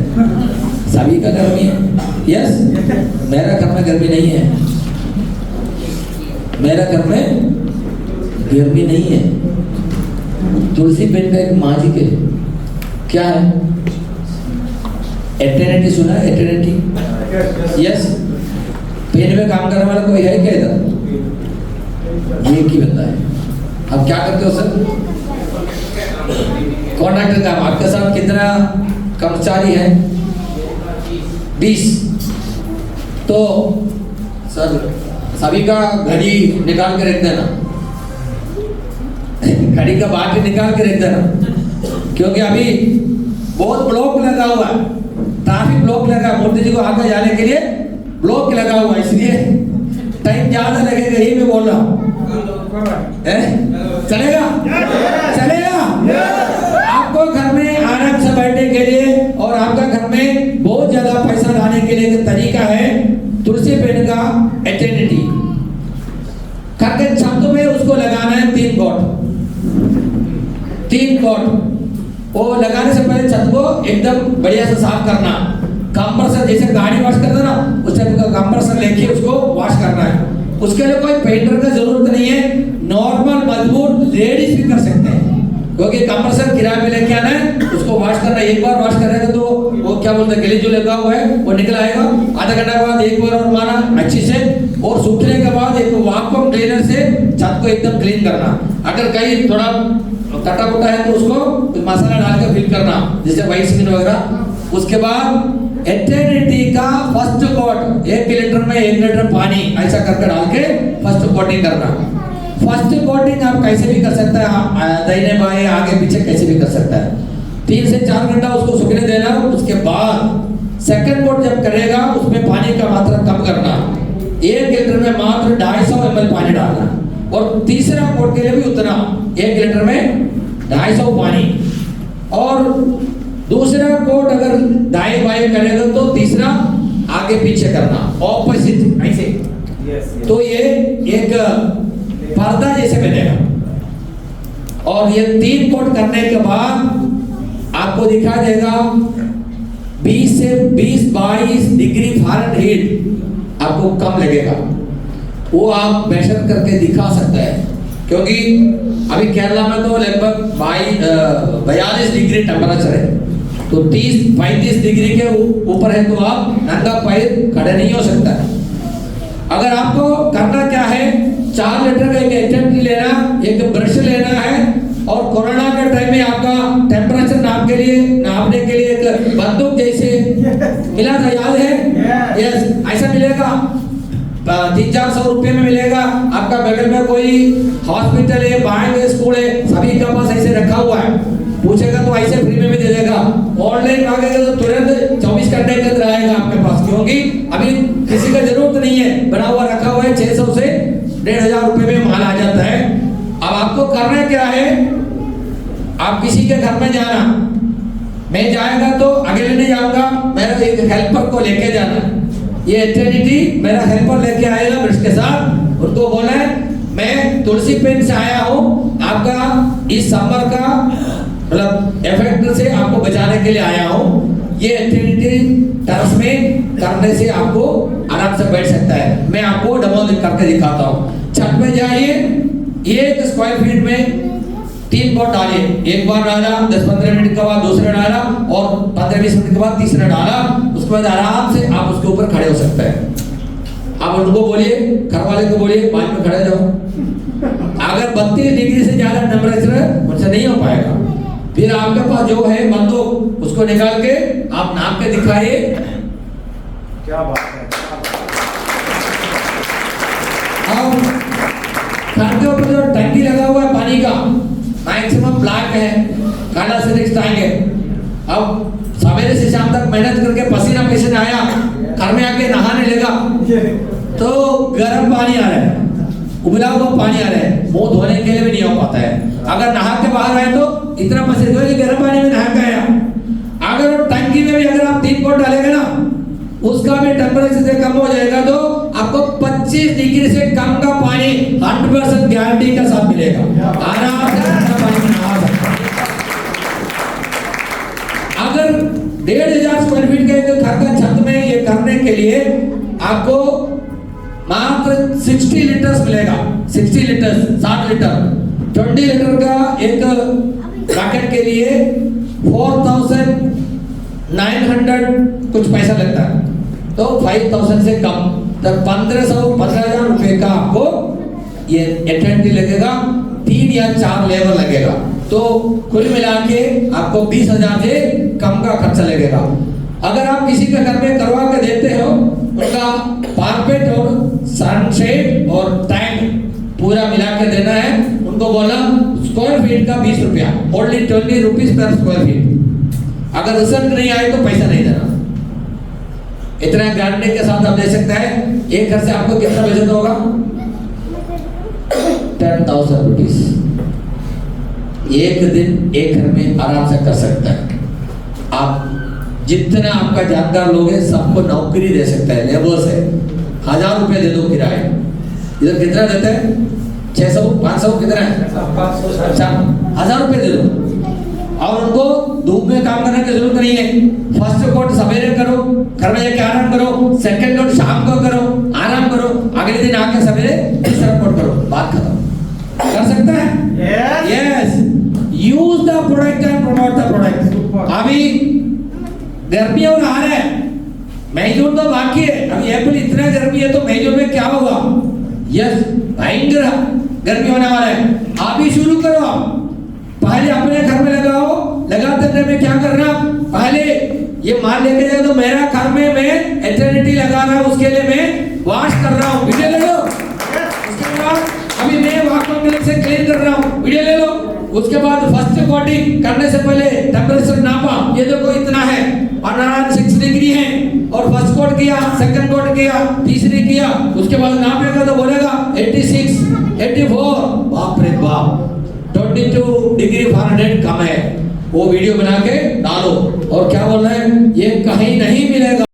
सभी का गर्मी है? यस, मेरा घर में गर्मी नहीं है, मेरा घर में गर्मी नहीं है। तुलसी पेन का एक माजिक है। क्या है? एटर्निटी सुना है? एटर्निटी? यस। पेन में काम करने वाला कोई है क्या इधर? ये की बंदा है। अब क्या करते हो सर? कॉन्ट्रैक्टर काम। आपके साथ कितना कर्मचारी है? 20। तो सर सभी का घड़ी निकाल के रख देना, घड़ी का बाटी निकाल के रख देना, क्योंकि अभी बहुत ब्लॉक लगा हुआ है, ट्रैफिक ब्लॉक लगा, मूर्ति जी को आगे जाने के लिए ब्लॉक लगा हुआ है, इसलिए टाइम ज्यादा लगेगा। यही मैं बोल रहा हूँ। चलेगा? चलेगा? आपको घर में आराम से बैठने के लिए और आपका घर में बहुत ज्यादा पैसा लाने के लिए तरीका है तुलसी पेन का एटर्निटी। घर के छत में उसको लगाना है 3 गॉट। वो लगाने से पहले छत को एकदम बढ़िया से साफ करना, कंप्रेसर, जैसे गाड़ी वॉश करते हैं ना उस टाइप का कंप्रेसर लेके उसको वॉश करना है। उसके लिए कोई पेंटर का जरूरत नहीं है, नॉर्मल मजबूत लेडीज भी कर सकते हैं, क्योंकि कंप्रेसर किराए पे लेके आना है, उसको वॉश करना है। एक बार वॉश करेगा तो वो क्या बोलते हैं, गलीज जो लगा हुआ है वो निकल आएगा। आधा घंटा के बाद एक बार और मारना अच्छे से, और सूखने के बाद एक वैक्यूम क्लीनर से छत को एकदम क्लीन करना। अगर कहीं थोड़ा कटा कुटा है तो उसको मसाला डाल के फिल करना, जैसे व्हाइट स्किन वगैरह। उसके बाद एटर्निटी का फर्स्ट कोट, 1 लीटर में 1 लीटर पानी ऐसा करके डाल के फर्स्ट कोटिंग करना। फर्स्ट कोटिंग आप कैसे भी कर सकते हैं, दाहिने बाएं आगे पीछे कैसे भी कर सकता है। 3 से 4 घंटा उसको सूखने देना। उसके बाद सेकंड कोट जब करेगा उसमें पानी का मात्रा कम करना, 1 लीटर में मात्र 250 ml पानी डालना। और तीसरा कोट के लिए भी उतना, 1 लीटर में 250 पानी। और दूसरा कोट अगर दाएं बाएं करेगा तो तीसरा आगे पीछे करना, ऑपोजिट ऐसे। तो ये एक पर्दा जैसे बनेगा। और ये 3 कोट करने के बाद आपको दिखा देगा 20 से 22 डिग्री फ़ारेनहीट आपको कम लगेगा। वो आप मेजर करके दिखा सकते हैं, क्योंकि अभी केरला में तो लगभग 42 डिग्री टेम्परेचर है। तो 30-35 डिग्री के ऊपर है तो आप नंगा पैर खड़े नहीं हो सकता। अगर आपको करना क्या है, 4 लीटर का एक एटर्निटी लेना, एक ब्रश लेना है, और कोरोना के टाइम में आपका टेम्परेचर नापने के लिए एक बंदूक जैसे मिला था, याद है? यस, ऐसा मिलेगा 300-400 रुपए में मिलेगा। आपका बगल में कोई हॉस्पिटल है, बैंक है, स्कूल है, सभी का पास ऐसे रखा हुआ है। पूछेगा तो ऐसे फ्री में भी दे देगा। ऑनलाइन मांगेगा तो तुरंत 24 घंटे के अंदर आएगा आपके पास, क्योंकि अभी किसी का जरूरत नहीं है, बना हुआ रखा हुआ है। 600 से 1500 रुपए में माल आ जाता है। अब आपको करना क्या है, आप किसी के घर में जाना, मैं जाएगा तो अकेले नहीं जाऊंगा, मेरा एक हेल्पर को लेके जाना। ये एटर्निटी मेरा हेल्पर लेके आएगा ब्रश के साथ। उनको बोला है मैं तुलसी पेन से आया हूँ, आपका इस समर का मतलब इफेक्ट से आपको बचाने के लिए आया हूँ। ये एटर्निटी टर्म्स में करने से आपको आराम से बैठ सकता है। मैं आपको डेमो करके दिखाता हूँ। छत में जाइए, 1 स्क्वायर फीट में 3 कोट डालिए। एक बार डाला, 10-15 मिनट के बाद दूसरा डाला, और 15-20 मिनट के बाद तीसरा डाला। उसके बाद आराम से आप उसके ऊपर खड़े हो सकते हैं। आप उनको बोलिए, घर वाले को बोलिए, बाद में खड़े जाओ। अगर 32 डिग्री से ज्यादा टेम्परेचर है उनसे नहीं हो पाएगा। फिर आपके पास जो है बंदूक, उसको निकाल के आप नाप के दिखाइए। क्या बात है। अब घर के ऊपर जो टंकी लगा हुआ है पानी का, मैक्सिमम ब्लैक है, काला सिरिक्स टैंक है। अब सवेरे से शाम तक मेहनत करके पसीना पसीना आया, घर में आके नहाने लगा तो गर्म पानी आ रहा है, उबला हुआ पानी आ रहा है, मुंह धोने के लिए भी नहीं हो पाता है। अगर नहा के बाहर आए तो इतना पसीना कि गर्म पानी में नहा के आया। अगर वो टंकी में भी अगर आप 3 कोट डालेंगे ना, उसका भी टेम्परेचर से कम हो जाएगा, तो आपको 25 डिग्री से कम का पानी 100% गारंटी के साथ मिलेगा। आराम से ठंडा पानी में नहा सकते हैं। अगर 1500 स्क्वायर फीट का एक घर का छत में ये करने के लिए आपको मात्र 60 लीटर्स मिलेगा। 60 लीटर्स, 60 लीटर। 20 लीटर का एक पैकेट के लिए 4900 कुछ पैसा लगता है, तो 5000 से कम, तब 15,000 रुपए का आपको ये एटर्निटी लगेगा। 3 या 4 लेबर लगेगा, तो कुल मिला के आपको 20,000 से कम का खर्चा लगेगा। अगर आप किसी के घर में करवा के देते हो, उनका कारपेट और सनशेड और टैंक पूरा मिला के देना है। उनको बोला स्क्वायर फीट का 20 रुपया, only 20 rupees per square feet. अगर रिजल्ट नहीं आए तो पैसा नहीं देना। इतना गारंटी के साथ आप दे सकते हैं। एक घर से आपको कितना बचत होगा? 10,000 रुपीज। एक दिन एक घर में आराम से कर सकता है। आप जितना आपका जानकार लोग हैं सबको नौकरी दे सकता है। लेबर से 1000 रुपए दे दो किराए। इधर कितना देते हैं? 600, 500 कितना है? 500, 1000 रुपए दे दो। और उनको धूप में काम करने की जरूरत नहीं है। फर्स्ट कोट सवेरे करो, घर में जाके आराम करो, सेकंड कोट शाम को करो, आराम करो, अगले दिन आके सवेरे दूसरा कोट करो, बात खत्म। कर सकता है? Yes. Use the product and promote the product. अभी गर्मी और आ रहा है, मई जून तो बाकी है, अभी अप्रैल इतना गर्मी है तो मई जून में क्या होगा? यस, भयंकर गर्मी होने वाला है। आप ही शुरू करो। आप पहले अपने घर में लगाओ, लगाते रहने में क्या करना, पहले ये माल लेके जाओ तो मेरा घर में मैं एटर्निटी लगा रहा हूँ, उसके लिए मैं वॉश कर रहा हूँ, वीडियो ले लो। उसके बाद अभी मैं वाक्यूम क्लीनर से क्लीन कर रहा हूँ, वीडियो ले लो। उसके बाद फर्स्ट कोटिंग करने से पहले टेम्परेचर नापा, ये देखो इतना है और 6 डिग्री है, और फर्स्ट कोट किया, सेकंड कोट किया, तीसरी किया, उसके बाद नापेगा तो बोलेगा 86, 84, बाप रे बाप 22 डिग्री फ़ारेनहाइट कम है। वो वीडियो बना के डालो और क्या बोल रहे हैं, ये कहीं नहीं मिलेगा।